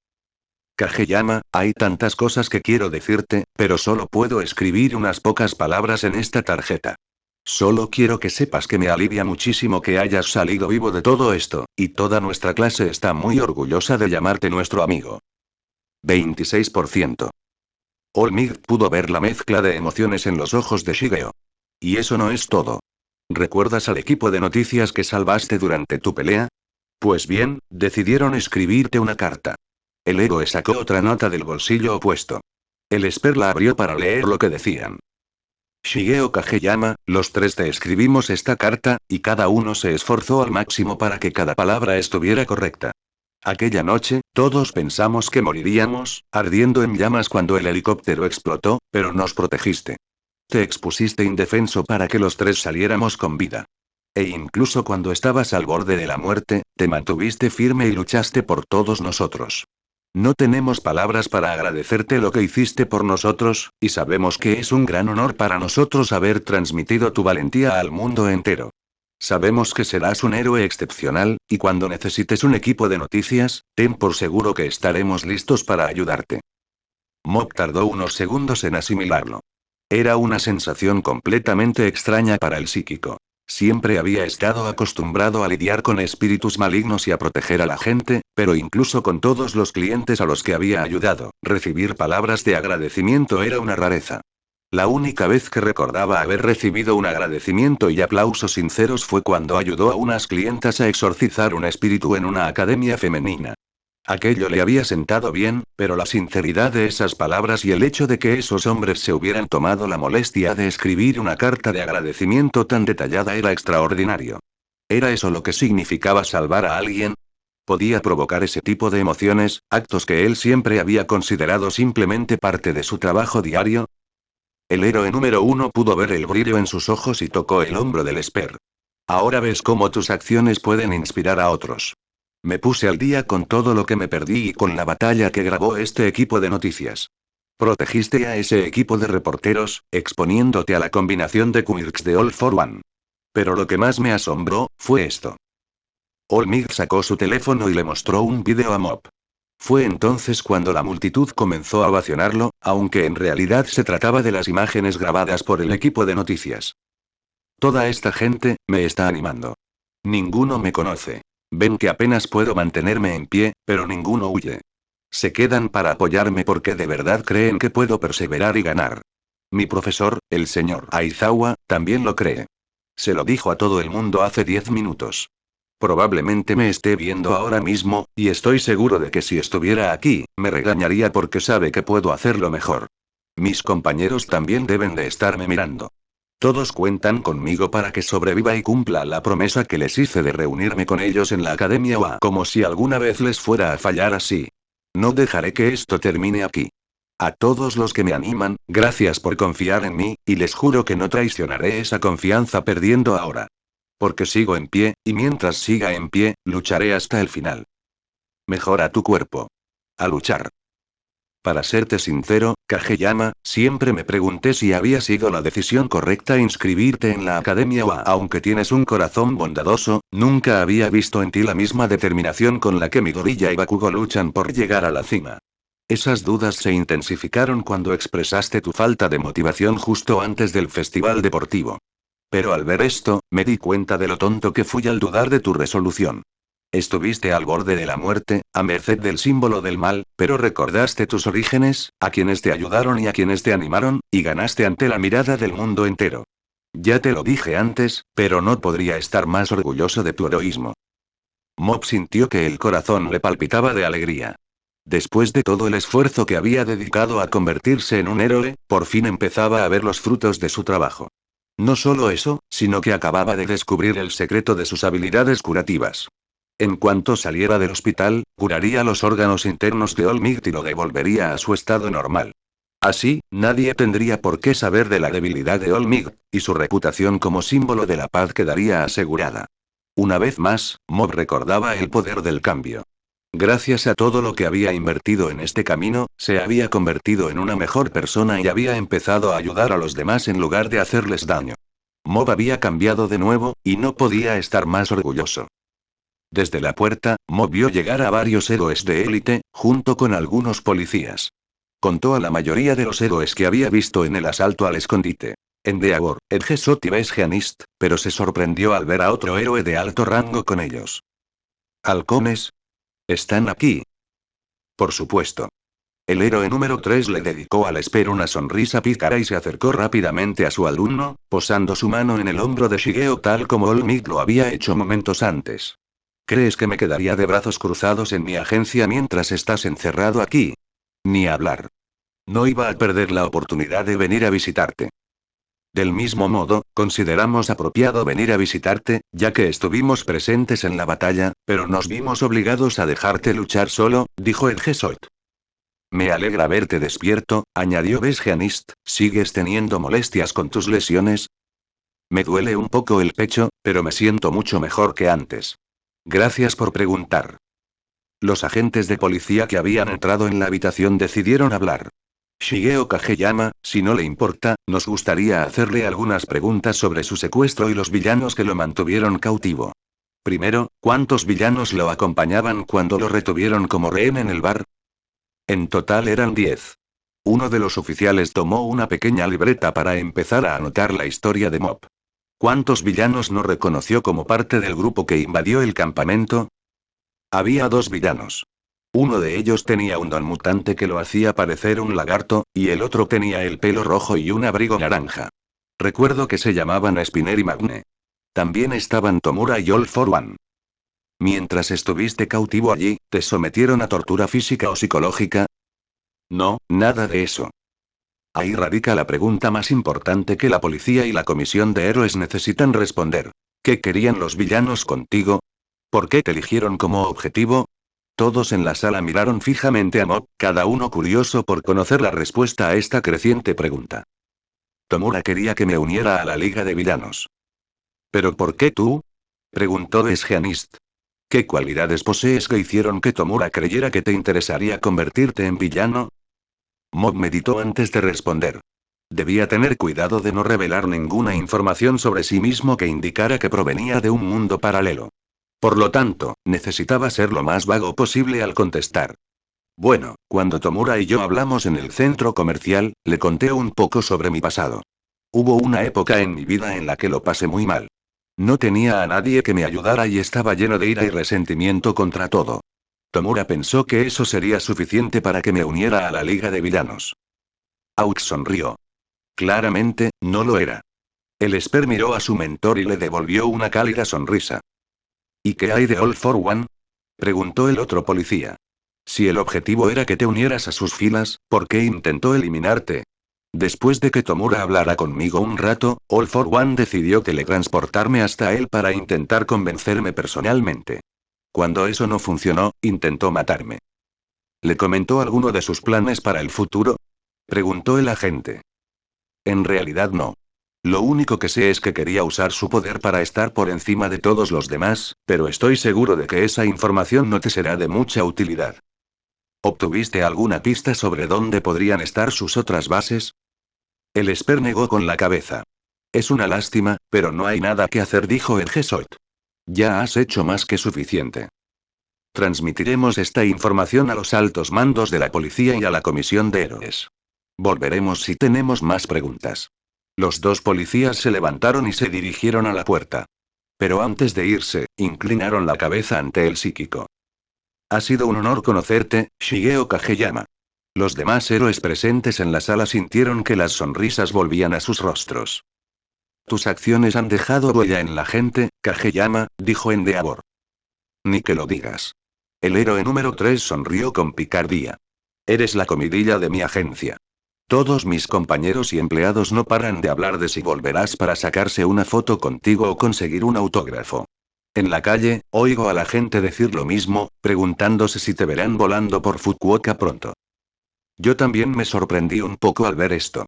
Speaker 1: Kageyama, hay tantas cosas que quiero decirte, pero solo puedo escribir unas pocas palabras en esta tarjeta. Solo quiero que sepas que me alivia muchísimo que hayas salido vivo de todo esto, y toda nuestra clase está muy orgullosa de llamarte nuestro amigo. 26%. Olmig pudo ver la mezcla de emociones en los ojos de Shigeo. Y eso no es todo. ¿Recuerdas al equipo de noticias que salvaste durante tu pelea? Pues bien, decidieron escribirte una carta. El héroe sacó otra nota del bolsillo opuesto. El Esper la abrió para leer lo que decían. Shigeo Kageyama, los 3 te escribimos esta carta, y cada uno se esforzó al máximo para que cada palabra estuviera correcta. Aquella noche, todos pensamos que moriríamos, ardiendo en llamas cuando el helicóptero explotó, pero nos protegiste. Te expusiste indefenso para que los 3 saliéramos con vida. E incluso cuando estabas al borde de la muerte, te mantuviste firme y luchaste por todos nosotros. No tenemos palabras para agradecerte lo que hiciste por nosotros, y sabemos que es un gran honor para nosotros haber transmitido tu valentía al mundo entero. Sabemos que serás un héroe excepcional, y cuando necesites un equipo de noticias, ten por seguro que estaremos listos para ayudarte. Mob tardó unos segundos en asimilarlo. Era una sensación completamente extraña para el psíquico. Siempre había estado acostumbrado a lidiar con espíritus malignos y a proteger a la gente, pero incluso con todos los clientes a los que había ayudado, recibir palabras de agradecimiento era una rareza. La única vez que recordaba haber recibido un agradecimiento y aplausos sinceros fue cuando ayudó a unas clientas a exorcizar un espíritu en una academia femenina. Aquello le había sentado bien, pero la sinceridad de esas palabras y el hecho de que esos hombres se hubieran tomado la molestia de escribir una carta de agradecimiento tan detallada era extraordinario. ¿Era eso lo que significaba salvar a alguien? ¿Podía provocar ese tipo de emociones, actos que él siempre había considerado simplemente parte de su trabajo diario? El héroe número 1 pudo ver el brillo en sus ojos y tocó el hombro del Esper. Ahora ves cómo tus acciones pueden inspirar a otros. Me puse al día con todo lo que me perdí y con la batalla que grabó este equipo de noticias. Protegiste a ese equipo de reporteros, exponiéndote a la combinación de quirks de All for One. Pero lo que más me asombró, fue esto. Olmig sacó su teléfono y le mostró un vídeo a Mob. Fue entonces cuando la multitud comenzó a ovacionarlo, aunque en realidad se trataba de las imágenes grabadas por el equipo de noticias. Toda esta gente, me está animando. Ninguno me conoce. Ven que apenas puedo mantenerme en pie, pero ninguno huye. Se quedan para apoyarme porque de verdad creen que puedo perseverar y ganar. Mi profesor, el señor Aizawa, también lo cree. Se lo dijo a todo el mundo hace 10 minutos. Probablemente me esté viendo ahora mismo, y estoy seguro de que si estuviera aquí, me regañaría porque sabe que puedo hacerlo mejor. Mis compañeros también deben de estarme mirando. Todos cuentan conmigo para que sobreviva y cumpla la promesa que les hice de reunirme con ellos en la academia OA, como si alguna vez les fuera a fallar así. No dejaré que esto termine aquí. A todos los que me animan, gracias por confiar en mí, y les juro que no traicionaré esa confianza perdiendo ahora. Porque sigo en pie, y mientras siga en pie, lucharé hasta el final. Mejora tu cuerpo. A luchar. Para serte sincero, Kageyama, siempre me pregunté si había sido la decisión correcta inscribirte en la Academia OA. Aunque tienes un corazón bondadoso, nunca había visto en ti la misma determinación con la que Midoriya y Bakugo luchan por llegar a la cima. Esas dudas se intensificaron cuando expresaste tu falta de motivación justo antes del festival deportivo. Pero al ver esto, me di cuenta de lo tonto que fui al dudar de tu resolución. Estuviste al borde de la muerte, a merced del símbolo del mal, pero recordaste tus orígenes, a quienes te ayudaron y a quienes te animaron, y ganaste ante la mirada del mundo entero. Ya te lo dije antes, pero no podría estar más orgulloso de tu heroísmo. Mob sintió que el corazón le palpitaba de alegría. Después de todo el esfuerzo que había dedicado a convertirse en un héroe, por fin empezaba a ver los frutos de su trabajo. No solo eso, sino que acababa de descubrir el secreto de sus habilidades curativas. En cuanto saliera del hospital, curaría los órganos internos de All Might y lo devolvería a su estado normal. Así, nadie tendría por qué saber de la debilidad de All Might, y su reputación como símbolo de la paz quedaría asegurada. Una vez más, Mob recordaba el poder del cambio. Gracias a todo lo que había invertido en este camino, se había convertido en una mejor persona y había empezado a ayudar a los demás en lugar de hacerles daño. Mob había cambiado de nuevo, y no podía estar más orgulloso. Desde la puerta, Mob vio llegar a varios héroes de élite, junto con algunos policías. Contó a la mayoría de los héroes que había visto en el asalto al escondite. Endeavor, Edgesot y Besgeanist, pero se sorprendió al ver a otro héroe de alto rango con ellos. ¿Halcones? ¿Están aquí? Por supuesto. El héroe número 3 le dedicó al Esper una sonrisa pícara y se acercó rápidamente a su alumno, posando su mano en el hombro de Shigeo tal como All Might lo había hecho momentos antes. ¿Crees que me quedaría de brazos cruzados en mi agencia mientras estás encerrado aquí? Ni hablar. No iba a perder la oportunidad de venir a visitarte. Del mismo modo, consideramos apropiado venir a visitarte, ya que estuvimos presentes en la batalla, pero nos vimos obligados a dejarte luchar solo, dijo Edgesot. Me alegra verte despierto, añadió Besgeanist, ¿sigues teniendo molestias con tus lesiones? Me duele un poco el pecho, pero me siento mucho mejor que antes. Gracias por preguntar. Los agentes de policía que habían entrado en la habitación decidieron hablar. Shigeo Kageyama, si no le importa, nos gustaría hacerle algunas preguntas sobre su secuestro y los villanos que lo mantuvieron cautivo. Primero, ¿cuántos villanos lo acompañaban cuando lo retuvieron como rehén en el bar? En total eran 10. Uno de los oficiales tomó una pequeña libreta para empezar a anotar la historia de Mob. ¿Cuántos villanos no reconoció como parte del grupo que invadió el campamento? Había 2 villanos. Uno de ellos tenía un don mutante que lo hacía parecer un lagarto, y el otro tenía el pelo rojo y un abrigo naranja. Recuerdo que se llamaban Spinner y Magne. También estaban Tomura y All for One. Mientras estuviste cautivo allí, ¿te sometieron a tortura física o psicológica? No, nada de eso. Ahí radica la pregunta más importante que la policía y la comisión de héroes necesitan responder. ¿Qué querían los villanos contigo? ¿Por qué te eligieron como objetivo? Todos en la sala miraron fijamente a Mob, cada uno curioso por conocer la respuesta a esta creciente pregunta. Tomura quería que me uniera a la Liga de Villanos. ¿Pero por qué tú? Preguntó Desgeanist. ¿Qué cualidades posees que hicieron que Tomura creyera que te interesaría convertirte en villano? Mob meditó antes de responder. Debía tener cuidado de no revelar ninguna información sobre sí mismo que indicara que provenía de un mundo paralelo. Por lo tanto, necesitaba ser lo más vago posible al contestar. Bueno, cuando Tomura y yo hablamos en el centro comercial, le conté un poco sobre mi pasado. Hubo una época en mi vida en la que lo pasé muy mal. No tenía a nadie que me ayudara y estaba lleno de ira y resentimiento contra todo. Tomura pensó que eso sería suficiente para que me uniera a la Liga de Villanos. Aux sonrió. Claramente, no lo era. El Esper miró a su mentor y le devolvió una cálida sonrisa. ¿Y qué hay de All for One? Preguntó el otro policía. Si el objetivo era que te unieras a sus filas, ¿por qué intentó eliminarte? Después de que Tomura hablara conmigo un rato, All for One decidió teletransportarme hasta él para intentar convencerme personalmente. Cuando eso no funcionó, intentó matarme. ¿Le comentó alguno de sus planes para el futuro? Preguntó el agente. En realidad no. Lo único que sé es que quería usar su poder para estar por encima de todos los demás, pero estoy seguro de que esa información no te será de mucha utilidad. ¿Obtuviste alguna pista sobre dónde podrían estar sus otras bases? El Esper negó con la cabeza. Es una lástima, pero no hay nada que hacer, dijo el Gesot. Ya has hecho más que suficiente. Transmitiremos esta información a los altos mandos de la policía y a la comisión de héroes. Volveremos si tenemos más preguntas. Los dos policías se levantaron y se dirigieron a la puerta. Pero antes de irse, inclinaron la cabeza ante el psíquico. Ha sido un honor conocerte, Shigeo Kageyama. Los demás héroes presentes en la sala sintieron que las sonrisas volvían a sus rostros. Tus acciones han dejado huella en la gente, Kageyama, dijo Endeavor. Ni que lo digas. El héroe número 3 sonrió con picardía. Eres la comidilla de mi agencia. Todos mis compañeros y empleados no paran de hablar de si volverás para sacarse una foto contigo o conseguir un autógrafo. En la calle, oigo a la gente decir lo mismo, preguntándose si te verán volando por Fukuoka pronto. Yo también me sorprendí un poco al ver esto.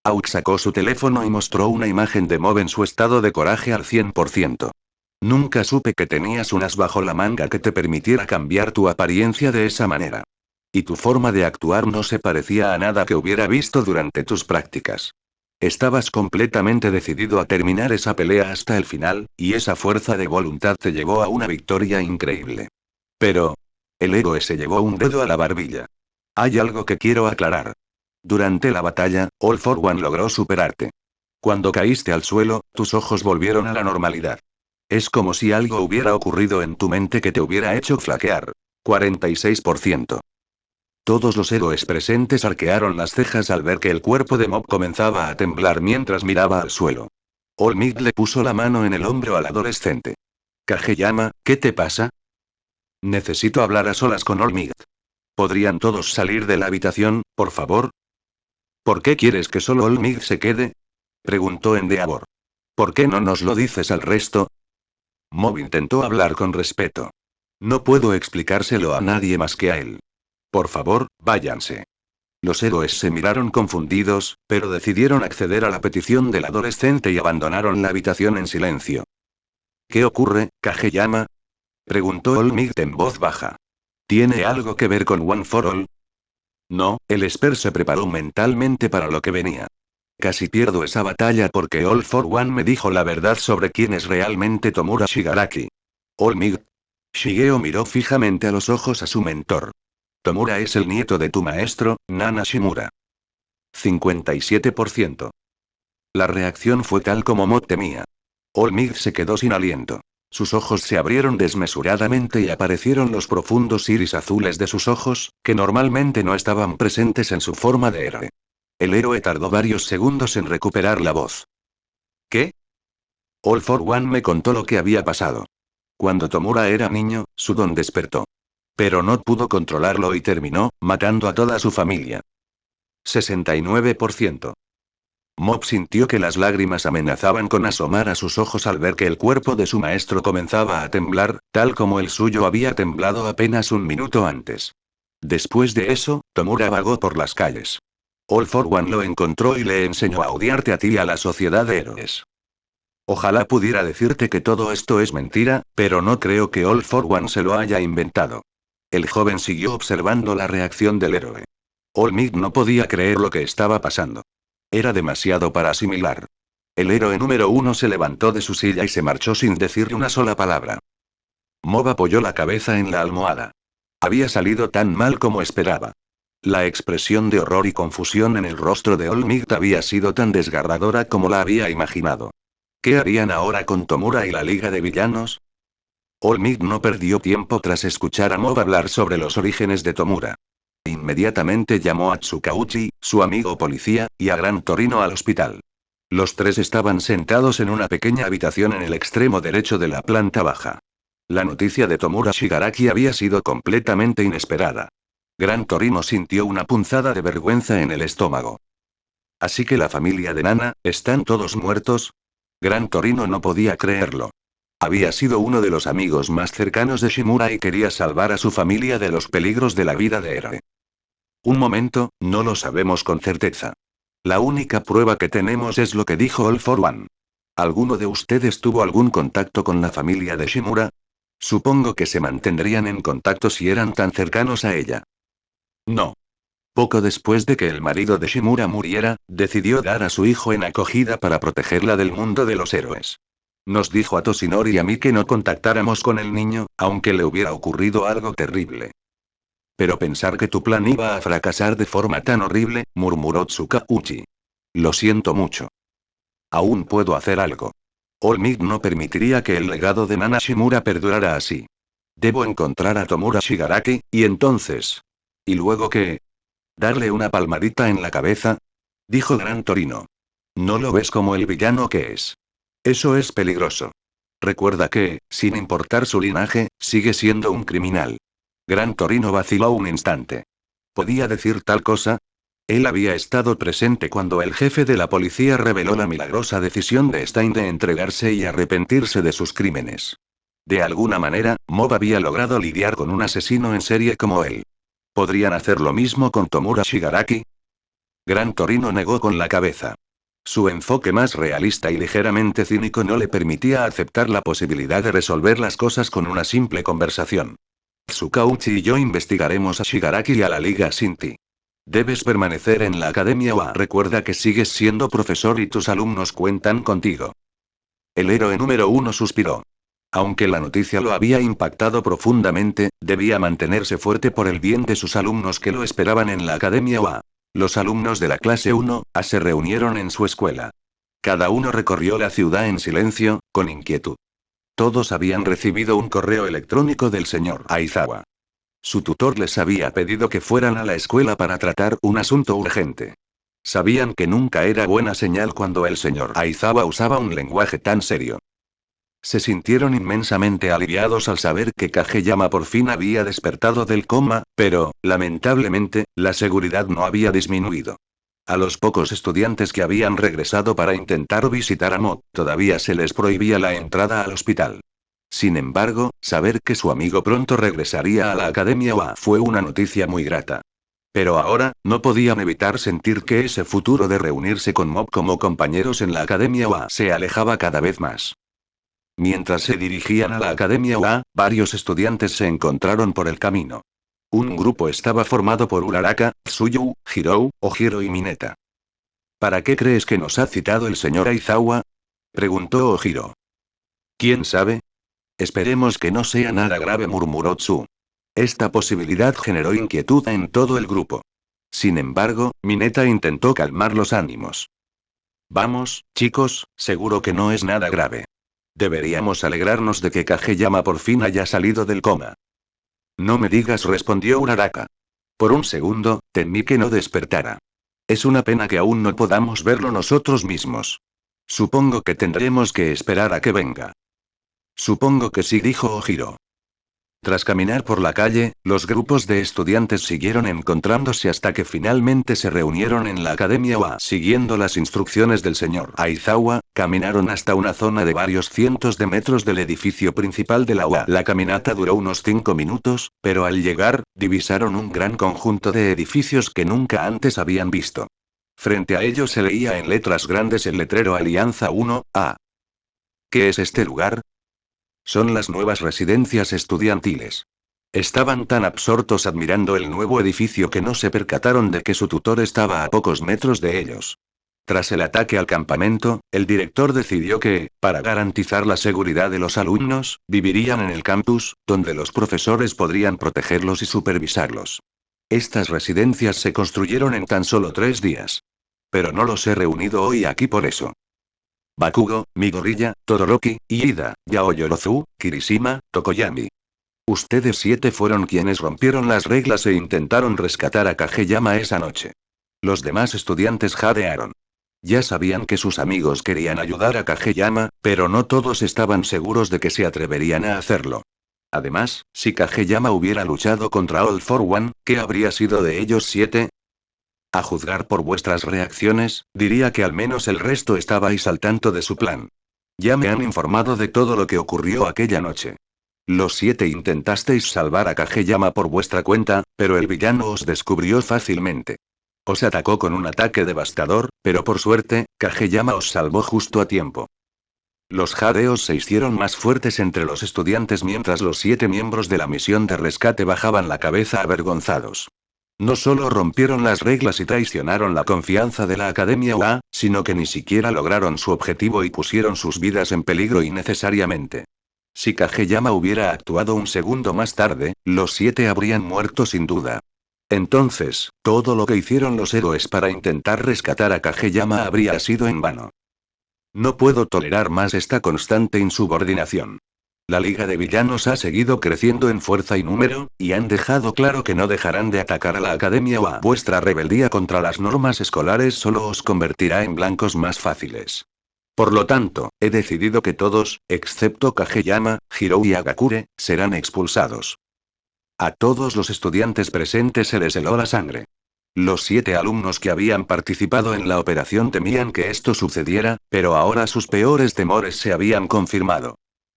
Speaker 1: Aux sacó su teléfono y mostró una imagen de Mob en su estado de coraje al 100%. Nunca supe que tenías un as bajo la manga que te permitiera cambiar tu apariencia de esa manera. Y tu forma de actuar no se parecía a nada que hubiera visto durante tus prácticas. Estabas completamente decidido a terminar esa pelea hasta el final, y esa fuerza de voluntad te llevó a una victoria increíble. Pero... el héroe se llevó un dedo a la barbilla. Hay algo que quiero aclarar. Durante la batalla, All for One logró superarte. Cuando caíste al suelo, tus ojos volvieron a la normalidad. Es como si algo hubiera ocurrido en tu mente que te hubiera hecho flaquear. 46%. Todos los héroes presentes arquearon las cejas al ver que el cuerpo de Mob comenzaba a temblar mientras miraba al suelo. Olmig le puso la mano en el hombro al adolescente. Kageyama, ¿qué te pasa? Necesito hablar a solas con Olmig. ¿Podrían todos salir de la habitación, por favor? ¿Por qué quieres que solo Olmig se quede? Preguntó Endeavor. ¿Por qué no nos lo dices al resto? Mob intentó hablar con respeto. No puedo explicárselo a nadie más que a él. Por favor, váyanse. Los héroes se miraron confundidos, pero decidieron acceder a la petición del adolescente y abandonaron la habitación en silencio. ¿Qué ocurre, Kageyama? Preguntó Olmig en voz baja. ¿Tiene algo que ver con One for All? No, el Esper se preparó mentalmente para lo que venía. Casi pierdo esa batalla porque All for One me dijo la verdad sobre quién es realmente Tomura Shigaraki. Olmig. Shigeo miró fijamente a los ojos a su mentor. Tomura es el nieto de tu maestro, Nana Shimura. 57%. La reacción fue tal como Mob temía. Olmig se quedó sin aliento. Sus ojos se abrieron desmesuradamente y aparecieron los profundos iris azules de sus ojos, que normalmente no estaban presentes en su forma de héroe. El héroe tardó varios segundos en recuperar la voz. ¿Qué? All for One me contó lo que había pasado. Cuando Tomura era niño, su don despertó. Pero no pudo controlarlo y terminó, matando a toda su familia. 69%. Mob sintió que las lágrimas amenazaban con asomar a sus ojos al ver que el cuerpo de su maestro comenzaba a temblar, tal como el suyo había temblado apenas un minuto antes. Después de eso, Tomura vagó por las calles. All for One lo encontró y le enseñó a odiarte a ti y a la sociedad de héroes. Ojalá pudiera decirte que todo esto es mentira, pero no creo que All for One se lo haya inventado. El joven siguió observando la reacción del héroe. All Might no podía creer lo que estaba pasando. Era demasiado para asimilar. El héroe número 1 se levantó de su silla y se marchó sin decirle una sola palabra. Mob apoyó la cabeza en la almohada. Había salido tan mal como esperaba. La expresión de horror y confusión en el rostro de All Might había sido tan desgarradora como la había imaginado. ¿Qué harían ahora con Tomura y la Liga de Villanos? All Might no perdió tiempo tras escuchar a Mob hablar sobre los orígenes de Tomura. Inmediatamente llamó a Tsukauchi, su amigo policía, y a Gran Torino al hospital. Los tres estaban sentados en una pequeña habitación en el extremo derecho de la planta baja. La noticia de Tomura Shigaraki había sido completamente inesperada. Gran Torino sintió una punzada de vergüenza en el estómago. ¿Así que la familia de Nana, están todos muertos? Gran Torino no podía creerlo. Había sido uno de los amigos más cercanos de Shimura y quería salvar a su familia de los peligros de la vida de héroe. Un momento, no lo sabemos con certeza. La única prueba que tenemos es lo que dijo All for One. ¿Alguno de ustedes tuvo algún contacto con la familia de Shimura? Supongo que se mantendrían en contacto si eran tan cercanos a ella. No. Poco después de que el marido de Shimura muriera, decidió dar a su hijo en acogida para protegerla del mundo de los héroes. Nos dijo a Toshinori y a mí que no contactáramos con el niño, aunque le hubiera ocurrido algo terrible. Pero pensar que tu plan iba a fracasar de forma tan horrible, murmuró Tsukauchi. Lo siento mucho. Aún puedo hacer algo. All Might no permitiría que el legado de Nana Shimura perdurara así. Debo encontrar a Tomura Shigaraki, y entonces... ¿Y luego qué? ¿Darle una palmadita en la cabeza? Dijo Gran Torino. ¿No lo ves como el villano que es? Eso es peligroso. Recuerda que, sin importar su linaje, sigue siendo un criminal. Gran Torino vaciló un instante. ¿Podía decir tal cosa? Él había estado presente cuando el jefe de la policía reveló la milagrosa decisión de Stein de entregarse y arrepentirse de sus crímenes. De alguna manera, Mob había logrado lidiar con un asesino en serie como él. ¿Podrían hacer lo mismo con Tomura Shigaraki? Gran Torino negó con la cabeza. Su enfoque más realista y ligeramente cínico no le permitía aceptar la posibilidad de resolver las cosas con una simple conversación. Tsukauchi y yo investigaremos a Shigaraki y a la Liga sin ti. Debes permanecer en la Academia OA. Recuerda que sigues siendo profesor y tus alumnos cuentan contigo. El héroe número 1 suspiró. Aunque la noticia lo había impactado profundamente, debía mantenerse fuerte por el bien de sus alumnos que lo esperaban en la Academia OA. Los alumnos de la clase 1A se reunieron en su escuela. Cada uno recorrió la ciudad en silencio, con inquietud. Todos habían recibido un correo electrónico del señor Aizawa. Su tutor les había pedido que fueran a la escuela para tratar un asunto urgente. Sabían que nunca era buena señal cuando el señor Aizawa usaba un lenguaje tan serio. Se sintieron inmensamente aliviados al saber que Kageyama por fin había despertado del coma, pero, lamentablemente, la seguridad no había disminuido. A los pocos estudiantes que habían regresado para intentar visitar a Mob, todavía se les prohibía la entrada al hospital. Sin embargo, saber que su amigo pronto regresaría a la Academia OA fue una noticia muy grata. Pero ahora, no podían evitar sentir que ese futuro de reunirse con Mob como compañeros en la Academia OA se alejaba cada vez más. Mientras se dirigían a la Academia OA, varios estudiantes se encontraron por el camino. Un grupo estaba formado por Uraraka, Tsuyu, Hirou, Ojiro y Mineta. ¿Para qué crees que nos ha citado el señor Aizawa? Preguntó Ojiro. ¿Quién sabe? Esperemos que no sea nada grave, murmuró Tsu. Esta posibilidad generó inquietud en todo el grupo. Sin embargo, Mineta intentó calmar los ánimos. Vamos, chicos, seguro que no es nada grave. Deberíamos alegrarnos de que Kageyama por fin haya salido del coma. No me digas, respondió Uraraka. Por un segundo, temí que no despertara. Es una pena que aún no podamos verlo nosotros mismos. Supongo que tendremos que esperar a que venga. Supongo que sí, dijo Ojiro. Tras caminar por la calle, los grupos de estudiantes siguieron encontrándose hasta que finalmente se reunieron en la Academia UA. Siguiendo las instrucciones del señor Aizawa, caminaron hasta una zona de varios cientos de metros del edificio principal de la UA. La caminata duró unos 5 minutos, pero al llegar, divisaron un gran conjunto de edificios que nunca antes habían visto. Frente a ellos se leía en letras grandes el letrero Alianza 1A. ¿Qué es este lugar? Son las nuevas residencias estudiantiles. Estaban tan absortos admirando el nuevo edificio que no se percataron de que su tutor estaba a pocos metros de ellos. Tras el ataque al campamento, el director decidió que, para garantizar la seguridad de los alumnos, vivirían en el campus, donde los profesores podrían protegerlos y supervisarlos. Estas residencias se construyeron en tan solo 3 días. Pero no los he reunido hoy aquí por eso. Bakugo, Midoriya, Todoroki, Iida, Yaoyorozu, Kirishima, Tokoyami. Ustedes 7 fueron quienes rompieron las reglas e intentaron rescatar a Kageyama esa noche. Los demás estudiantes jadearon. Ya sabían que sus amigos querían ayudar a Kageyama, pero no todos estaban seguros de que se atreverían a hacerlo. Además, si Kageyama hubiera luchado contra All for One, ¿qué habría sido de ellos 7? A juzgar por vuestras reacciones, diría que al menos el resto estabais al tanto de su plan. Ya me han informado de todo lo que ocurrió aquella noche. Los 7 intentasteis salvar a Kageyama por vuestra cuenta, pero el villano os descubrió fácilmente. Os atacó con un ataque devastador, pero por suerte, Kageyama os salvó justo a tiempo. Los jadeos se hicieron más fuertes entre los estudiantes mientras los 7 miembros de la misión de rescate bajaban la cabeza avergonzados. No solo rompieron las reglas y traicionaron la confianza de la Academia UA, sino que ni siquiera lograron su objetivo y pusieron sus vidas en peligro innecesariamente. Si Kageyama hubiera actuado un segundo más tarde, los 7 habrían muerto sin duda. Entonces, todo lo que hicieron los héroes para intentar rescatar a Kageyama habría sido en vano. No puedo tolerar más esta constante insubordinación. La Liga de Villanos ha seguido creciendo en fuerza y número, y han dejado claro que no dejarán de atacar a la Academia UA. Vuestra rebeldía contra las normas escolares solo os convertirá en blancos más fáciles. Por lo tanto, he decidido que todos, excepto Kageyama, Hirou y Agakure, serán expulsados. A todos los estudiantes presentes se les heló la sangre. Los 7 alumnos que habían participado en la operación temían que esto sucediera, pero ahora sus peores temores se habían confirmado.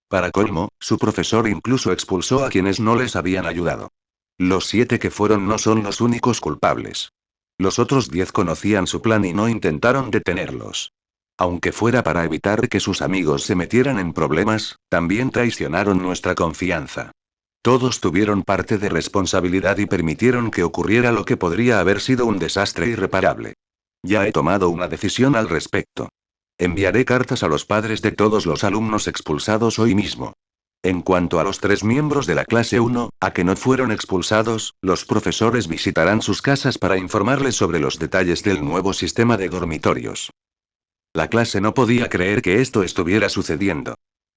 Speaker 1: Para colmo, su profesor incluso expulsó a quienes no les habían ayudado. Los 7 que fueron no son los únicos culpables. Los otros 10 conocían su plan y no intentaron detenerlos. Aunque fuera para evitar que sus amigos se metieran en problemas, también traicionaron nuestra confianza. Todos tuvieron parte de responsabilidad y permitieron que ocurriera lo que podría haber sido un desastre irreparable. Ya he tomado una decisión al respecto. Enviaré cartas a los padres de todos los alumnos expulsados hoy mismo. En cuanto a los 3 miembros de la clase 1, a que no fueron expulsados, los profesores visitarán sus casas para informarles sobre los detalles del nuevo sistema de dormitorios. La clase no podía creer que esto estuviera sucediendo.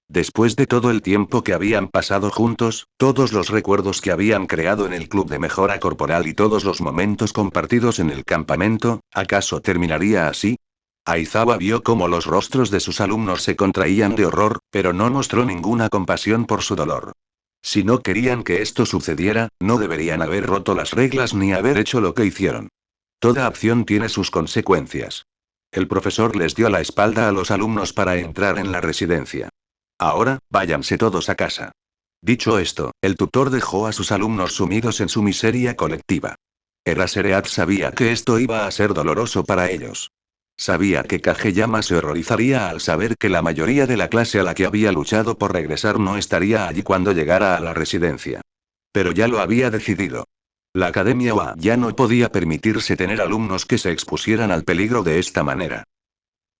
Speaker 1: Después de todo el tiempo que habían pasado juntos, todos los recuerdos que habían creado en el club de mejora corporal y todos los momentos compartidos en el campamento, ¿acaso terminaría así? Aizawa vio cómo los rostros de sus alumnos se contraían de horror, pero no mostró ninguna compasión por su dolor. Si no querían que esto sucediera, no deberían haber roto las reglas ni haber hecho lo que hicieron. Toda acción tiene sus consecuencias. El profesor les dio la espalda a los alumnos para entrar en la residencia. Ahora, váyanse todos a casa. Dicho esto, el tutor dejó a sus alumnos sumidos en su miseria colectiva. Eraserhead sabía que esto iba a ser doloroso para ellos. Sabía que Kageyama se horrorizaría al saber que la mayoría de la clase a la que había luchado por regresar no estaría allí cuando llegara a la residencia. Pero ya lo había decidido. La Academia UA ya no podía permitirse tener alumnos que se expusieran al peligro de esta manera.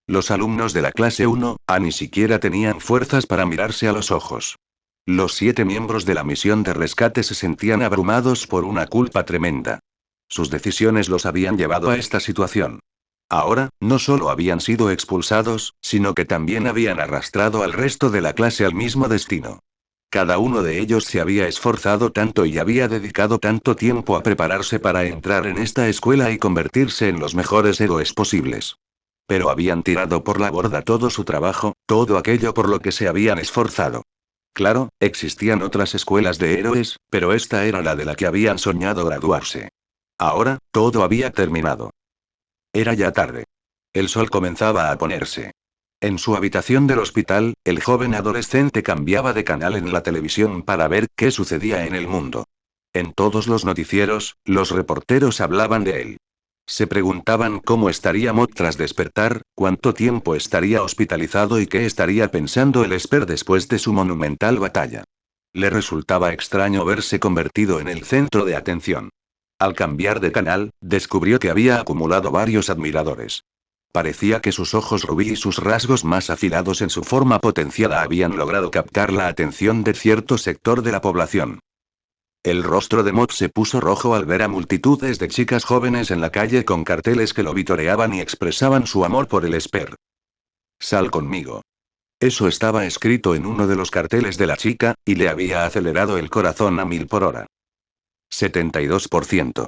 Speaker 1: Los alumnos de la clase 1A ni siquiera tenían fuerzas para mirarse a los ojos. Los 7 miembros de la misión de rescate se sentían abrumados por una culpa tremenda. Sus decisiones los habían llevado a esta situación. Ahora, no solo habían sido expulsados, sino que también habían arrastrado al resto de la clase al mismo destino. Cada uno de ellos se había esforzado tanto y había dedicado tanto tiempo a prepararse para entrar en esta escuela y convertirse en los mejores héroes posibles. Pero habían tirado por la borda todo su trabajo, todo aquello por lo que se habían esforzado. Claro, existían otras escuelas de héroes, pero esta era la de la que habían soñado graduarse. Ahora, todo había terminado. Era ya tarde. El sol comenzaba a ponerse. En su habitación del hospital, el joven adolescente cambiaba de canal en la televisión para ver qué sucedía en el mundo. En todos los noticieros, los reporteros hablaban de él. Se preguntaban cómo estaría Mott tras despertar, cuánto tiempo estaría hospitalizado y qué estaría pensando el Esper después de su monumental batalla. Le resultaba extraño verse convertido en el centro de atención. Al cambiar de canal, descubrió que había acumulado varios admiradores. Parecía que sus ojos rubí y sus rasgos más afilados en su forma potenciada habían logrado captar la atención de cierto sector de la población. El rostro de Mott se puso rojo al ver a multitudes de chicas jóvenes en la calle con carteles que lo vitoreaban y expresaban su amor por el Esper. Sal conmigo. Eso estaba escrito en uno de los carteles de la chica, y le había acelerado el corazón a 1000 por hora. 72%.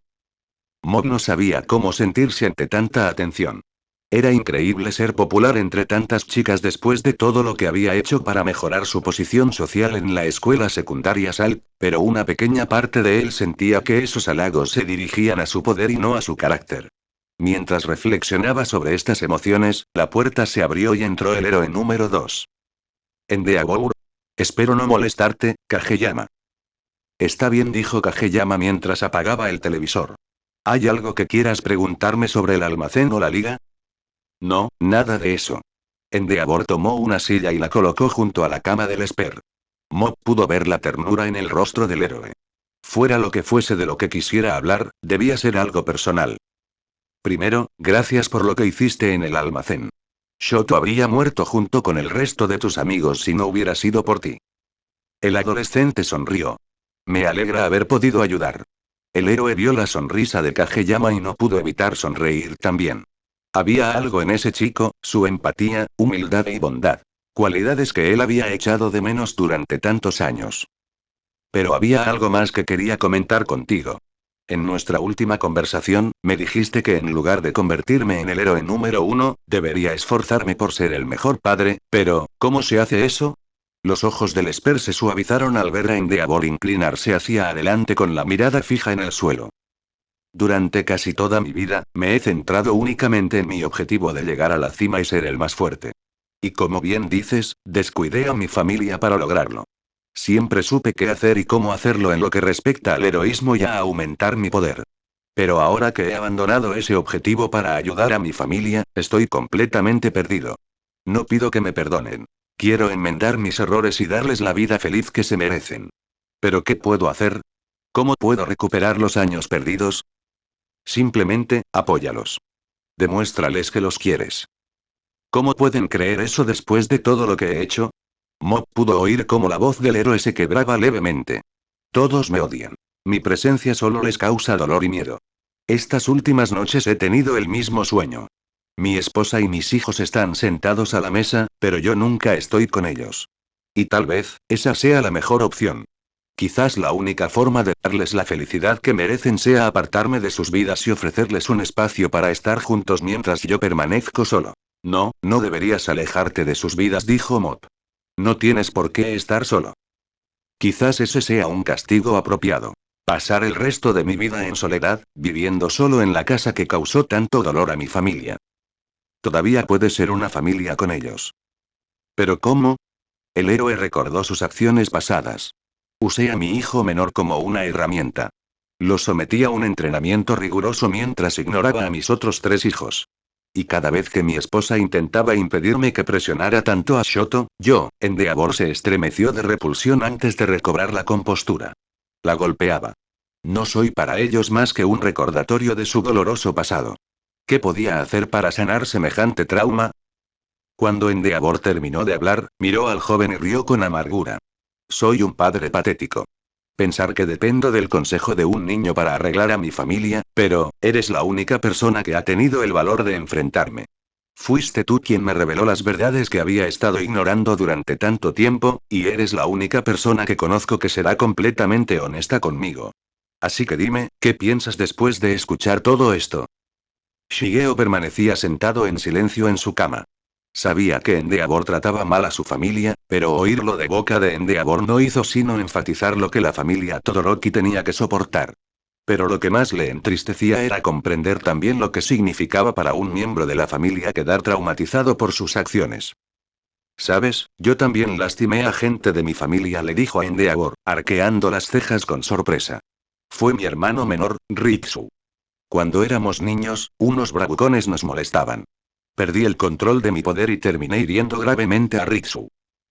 Speaker 1: Mott no sabía cómo sentirse ante tanta atención. Era increíble ser popular entre tantas chicas después de todo lo que había hecho para mejorar su posición social en la escuela secundaria Salt, pero una pequeña parte de él sentía que esos halagos se dirigían a su poder y no a su carácter. Mientras reflexionaba sobre estas emociones, la puerta se abrió y entró el héroe número 2. Endeavor. Espero no molestarte, Kageyama. Está bien, dijo Kageyama mientras apagaba el televisor. ¿Hay algo que quieras preguntarme sobre el almacén o la liga? No, nada de eso. Endeavor tomó una silla y la colocó junto a la cama del Esper. Mott pudo ver la ternura en el rostro del héroe. Fuera lo que fuese de lo que quisiera hablar, debía ser algo personal. Primero, gracias por lo que hiciste en el almacén. Shoto habría muerto junto con el resto de tus amigos si no hubiera sido por ti. El adolescente sonrió. Me alegra haber podido ayudar. El héroe vio la sonrisa de Kageyama y no pudo evitar sonreír también. Había algo en ese chico, su empatía, humildad y bondad. Cualidades que él había echado de menos durante tantos años. Pero había algo más que quería comentar contigo. En nuestra última conversación, me dijiste que en lugar de convertirme en el héroe número 1, debería esforzarme por ser el mejor padre, pero, ¿cómo se hace eso? Los ojos del Esper se suavizaron al ver a Endeavor inclinarse hacia adelante con la mirada fija en el suelo. Durante casi toda mi vida, me he centrado únicamente en mi objetivo de llegar a la cima y ser el más fuerte. Y como bien dices, descuidé a mi familia para lograrlo. Siempre supe qué hacer y cómo hacerlo en lo que respecta al heroísmo y a aumentar mi poder. Pero ahora que he abandonado ese objetivo para ayudar a mi familia, estoy completamente perdido. No pido que me perdonen. Quiero enmendar mis errores y darles la vida feliz que se merecen. ¿Pero qué puedo hacer? ¿Cómo puedo recuperar los años perdidos? Simplemente, apóyalos. Demuéstrales que los quieres. ¿Cómo pueden creer eso después de todo lo que he hecho? Mott pudo oír cómo la voz del héroe se quebraba levemente. Todos me odian. Mi presencia solo les causa dolor y miedo. Estas últimas noches he tenido el mismo sueño. Mi esposa y mis hijos están sentados a la mesa, pero yo nunca estoy con ellos. Y tal vez, esa sea la mejor opción. Quizás la única forma de darles la felicidad que merecen sea apartarme de sus vidas y ofrecerles un espacio para estar juntos mientras yo permanezco solo. No, no deberías alejarte de sus vidas, dijo Mott. No tienes por qué estar solo. Quizás ese sea un castigo apropiado. Pasar el resto de mi vida en soledad, viviendo solo en la casa que causó tanto dolor a mi familia. Todavía puede ser una familia con ellos. ¿Pero cómo? El héroe recordó sus acciones pasadas. Usé a mi hijo menor como una herramienta. Lo sometí a un entrenamiento riguroso mientras ignoraba a mis otros 3 hijos. Y cada vez que mi esposa intentaba impedirme que presionara tanto a Shoto, Endeavor se estremeció de repulsión antes de recobrar la compostura. La golpeaba. No soy para ellos más que un recordatorio de su doloroso pasado. ¿Qué podía hacer para sanar semejante trauma? Cuando Endeavor terminó de hablar, miró al joven y rió con amargura. Soy un padre patético. Pensar que dependo del consejo de un niño para arreglar a mi familia, pero, eres la única persona que ha tenido el valor de enfrentarme. Fuiste tú quien me reveló las verdades que había estado ignorando durante tanto tiempo, y eres la única persona que conozco que será completamente honesta conmigo. Así que dime, ¿qué piensas después de escuchar todo esto? Shigeo permanecía sentado en silencio en su cama. Sabía que Endeavor trataba mal a su familia, pero oírlo de boca de Endeavor no hizo sino enfatizar lo que la familia Todoroki tenía que soportar. Pero lo que más le entristecía era comprender también lo que significaba para un miembro de la familia quedar traumatizado por sus acciones. ¿Sabes? Yo también lastimé a gente de mi familia, le dijo a Endeavor, arqueando las cejas con sorpresa. Fue mi hermano menor, Ritsu. Cuando éramos niños, unos bravucones nos molestaban. Perdí el control de mi poder y terminé hiriendo gravemente a Ritsu.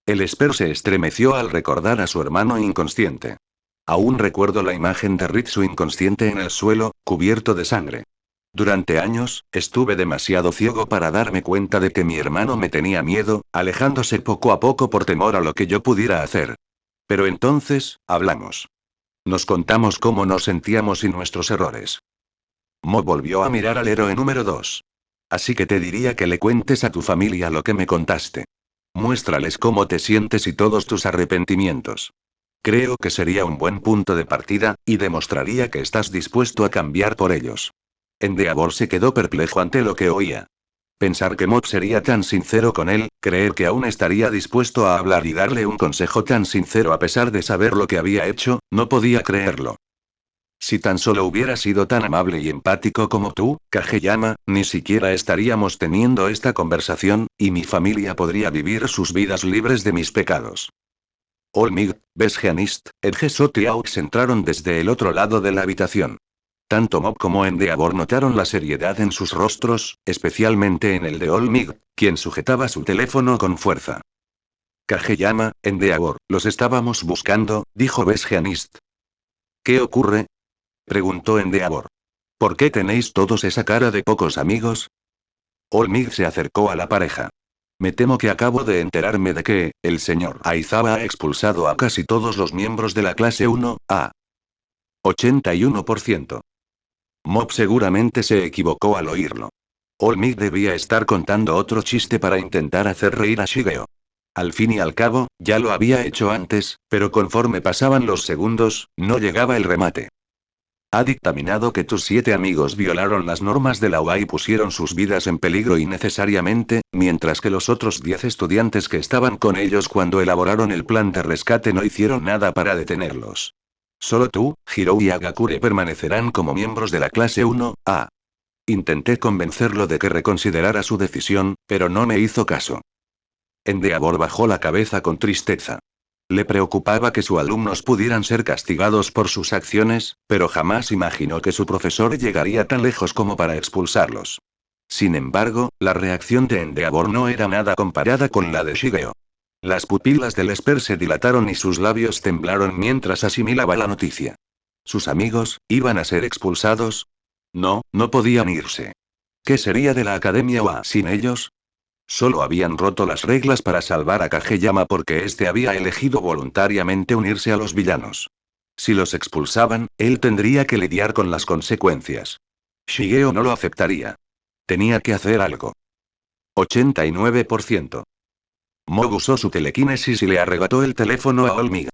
Speaker 1: El Esper se estremeció al recordar a su hermano inconsciente. Aún recuerdo la imagen de Ritsu inconsciente en el suelo, cubierto de sangre. Durante años, estuve demasiado ciego para darme cuenta de que mi hermano me tenía miedo, alejándose poco a poco por temor a lo que yo pudiera hacer. Pero entonces, hablamos. Nos contamos cómo nos sentíamos y nuestros errores. Mo volvió a mirar al héroe número 2. Así que te diría que le cuentes a tu familia lo que me contaste. Muéstrales cómo te sientes y todos tus arrepentimientos. Creo que sería un buen punto de partida, y demostraría que estás dispuesto a cambiar por ellos. Endeavor se quedó perplejo ante lo que oía. Pensar que Mob sería tan sincero con él, creer que aún estaría dispuesto a hablar y darle un consejo tan sincero a pesar de saber lo que había hecho, no podía creerlo. Si tan solo hubiera sido tan amable y empático como tú, Kageyama, ni siquiera estaríamos teniendo esta conversación, y mi familia podría vivir sus vidas libres de mis pecados. Olmig, Besgeanist, Edgesot y Aux entraron desde el otro lado de la habitación. Tanto Mob como Endeavor notaron la seriedad en sus rostros, especialmente en el de Olmig, quien sujetaba su teléfono con fuerza. Kageyama, Endeavor, los estábamos buscando, dijo Besgeanist. ¿Qué ocurre?, preguntó Endeavor. ¿Por qué tenéis todos esa cara de pocos amigos? Olmig se acercó a la pareja. Me temo que acabo de enterarme de que, el señor Aizawa ha expulsado a casi todos los miembros de la clase 1A. 81%. Mob seguramente se equivocó al oírlo. Olmig debía estar contando otro chiste para intentar hacer reír a Shigeo. Al fin y al cabo, ya lo había hecho antes, pero conforme pasaban los segundos, no llegaba el remate. Ha dictaminado que tus 7 amigos violaron las normas de la UA y pusieron sus vidas en peligro innecesariamente, mientras que los otros 10 estudiantes que estaban con ellos cuando elaboraron el plan de rescate no hicieron nada para detenerlos. Solo tú, Hirou y Agakure permanecerán como miembros de la clase 1A. Intenté convencerlo de que reconsiderara su decisión, pero no me hizo caso. Endeavor bajó la cabeza con tristeza. Le preocupaba que sus alumnos pudieran ser castigados por sus acciones, pero jamás imaginó que su profesor llegaría tan lejos como para expulsarlos. Sin embargo, la reacción de Endeavor no era nada comparada con la de Shigeo. Las pupilas del Esper se dilataron y sus labios temblaron mientras asimilaba la noticia. ¿Sus amigos iban a ser expulsados? No, no podían irse. ¿Qué sería de la Academia UA sin ellos? Solo habían roto las reglas para salvar a Kageyama porque éste había elegido voluntariamente unirse a los villanos. Si los expulsaban, él tendría que lidiar con las consecuencias. Shigeo no lo aceptaría. Tenía que hacer algo. 89%. Mob usó su telequinesis y le arrebató el teléfono a Olmig.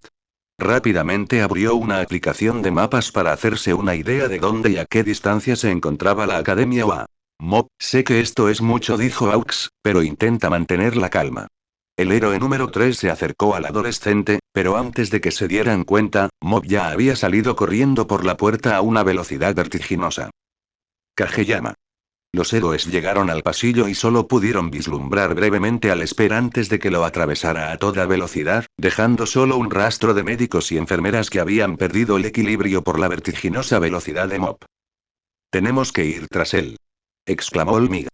Speaker 1: Rápidamente abrió una aplicación de mapas para hacerse una idea de dónde y a qué distancia se encontraba la Academia UA. Mob, sé que esto es mucho, dijo Aux, pero intenta mantener la calma. El héroe número 3 se acercó al adolescente, pero antes de que se dieran cuenta, Mob ya había salido corriendo por la puerta a una velocidad vertiginosa. Kageyama. Los héroes llegaron al pasillo y solo pudieron vislumbrar brevemente al Esper antes de que lo atravesara a toda velocidad, dejando solo un rastro de médicos y enfermeras que habían perdido el equilibrio por la vertiginosa velocidad de Mob. Tenemos que ir tras él, exclamó Olmig.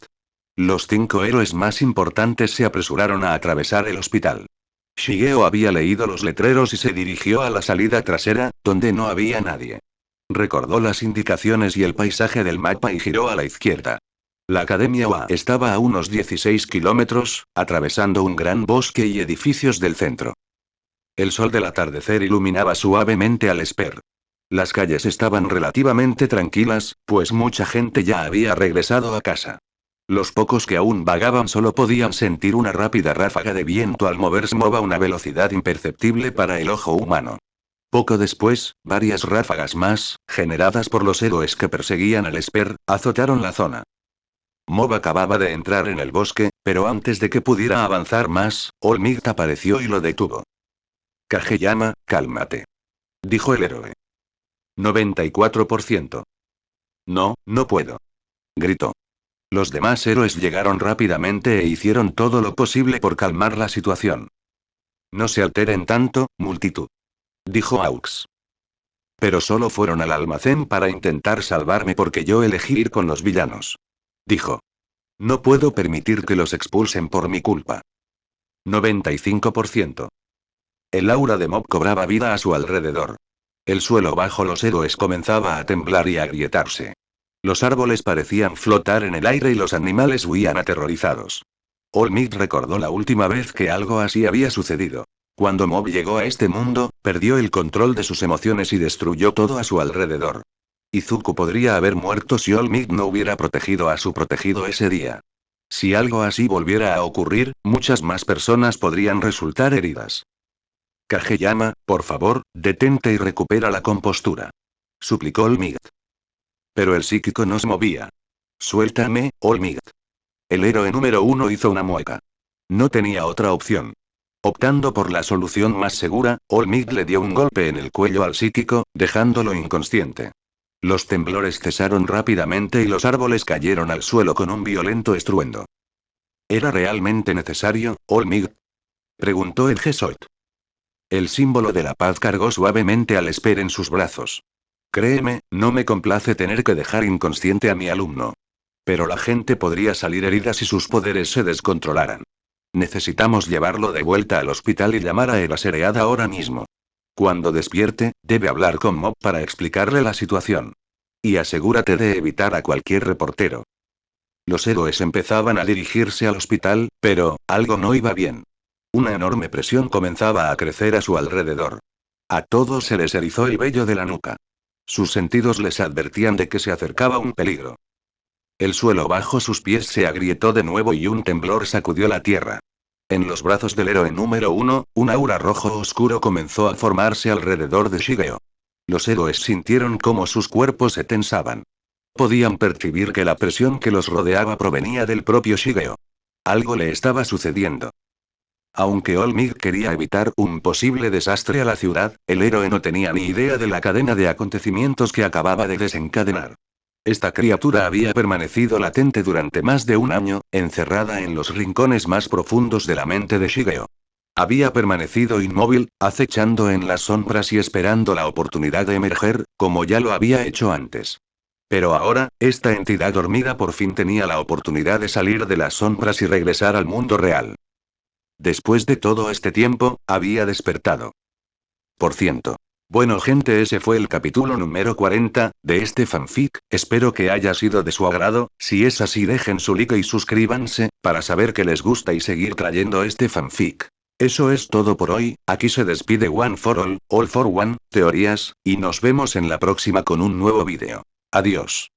Speaker 1: Los 5 héroes más importantes se apresuraron a atravesar el hospital. Shigeo había leído los letreros y se dirigió a la salida trasera, donde no había nadie. Recordó las indicaciones y el paisaje del mapa y giró a la izquierda. La Academia UA estaba a unos 16 kilómetros, atravesando un gran bosque y edificios del centro. El sol del atardecer iluminaba suavemente al Esper. Las calles estaban relativamente tranquilas, pues mucha gente ya había regresado a casa. Los pocos que aún vagaban solo podían sentir una rápida ráfaga de viento al moverse a una velocidad imperceptible para el ojo humano. Poco después, varias ráfagas más, generadas por los héroes que perseguían al Esper, azotaron la zona. Mob acababa de entrar en el bosque, pero antes de que pudiera avanzar más, All Might apareció y lo detuvo. Kageyama, cálmate, dijo el héroe. 94%. No, no puedo, gritó. Los demás héroes llegaron rápidamente e hicieron todo lo posible por calmar la situación. No se alteren tanto, multitud, dijo Aux. Pero solo fueron al almacén para intentar salvarme porque yo elegí ir con los villanos, dijo. No puedo permitir que los expulsen por mi culpa. 95%. El aura de Mob cobraba vida a su alrededor. El suelo bajo los héroes comenzaba a temblar y a agrietarse. Los árboles parecían flotar en el aire y los animales huían aterrorizados. All Might recordó la última vez que algo así había sucedido. Cuando Mob llegó a este mundo, perdió el control de sus emociones y destruyó todo a su alrededor. Izuku podría haber muerto si All Might no hubiera protegido a su protegido ese día. Si algo así volviera a ocurrir, muchas más personas podrían resultar heridas. Kageyama, por favor, detente y recupera la compostura, suplicó All Might. Pero el psíquico no se movía. Suéltame, All Might. El héroe número 1 hizo una mueca. No tenía otra opción. Optando por la solución más segura, All Might le dio un golpe en el cuello al psíquico, dejándolo inconsciente. Los temblores cesaron rápidamente y los árboles cayeron al suelo con un violento estruendo. ¿Era realmente necesario, All Might?, preguntó el Gesot. El símbolo de la paz cargó suavemente al Esper en sus brazos. Créeme, no me complace tener que dejar inconsciente a mi alumno. Pero la gente podría salir herida si sus poderes se descontrolaran. Necesitamos llevarlo de vuelta al hospital y llamar a Eraseread ahora mismo. Cuando despierte, debe hablar con Mob para explicarle la situación. Y asegúrate de evitar a cualquier reportero. Los héroes empezaban a dirigirse al hospital, pero algo no iba bien. Una enorme presión comenzaba a crecer a su alrededor. A todos se les erizó el vello de la nuca. Sus sentidos les advertían de que se acercaba un peligro. El suelo bajo sus pies se agrietó de nuevo y un temblor sacudió la tierra. En los brazos del héroe número 1, un aura rojo oscuro comenzó a formarse alrededor de Shigeo. Los héroes sintieron cómo sus cuerpos se tensaban. Podían percibir que la presión que los rodeaba provenía del propio Shigeo. Algo le estaba sucediendo. Aunque All Might quería evitar un posible desastre a la ciudad, el héroe no tenía ni idea de la cadena de acontecimientos que acababa de desencadenar. Esta criatura había permanecido latente durante más de un año, encerrada en los rincones más profundos de la mente de Shigeo. Había permanecido inmóvil, acechando en las sombras y esperando la oportunidad de emerger, como ya lo había hecho antes. Pero ahora, esta entidad dormida por fin tenía la oportunidad de salir de las sombras y regresar al mundo real. Después de todo este tiempo, había despertado. Por ciento. Bueno gente, ese fue el capítulo número 40, de este fanfic, espero que haya sido de su agrado. Si es así dejen su like y suscríbanse, para saber que les gusta y seguir trayendo este fanfic. Eso es todo por hoy, aquí se despide One for All for One, teorías, y nos vemos en la próxima con un nuevo vídeo. Adiós.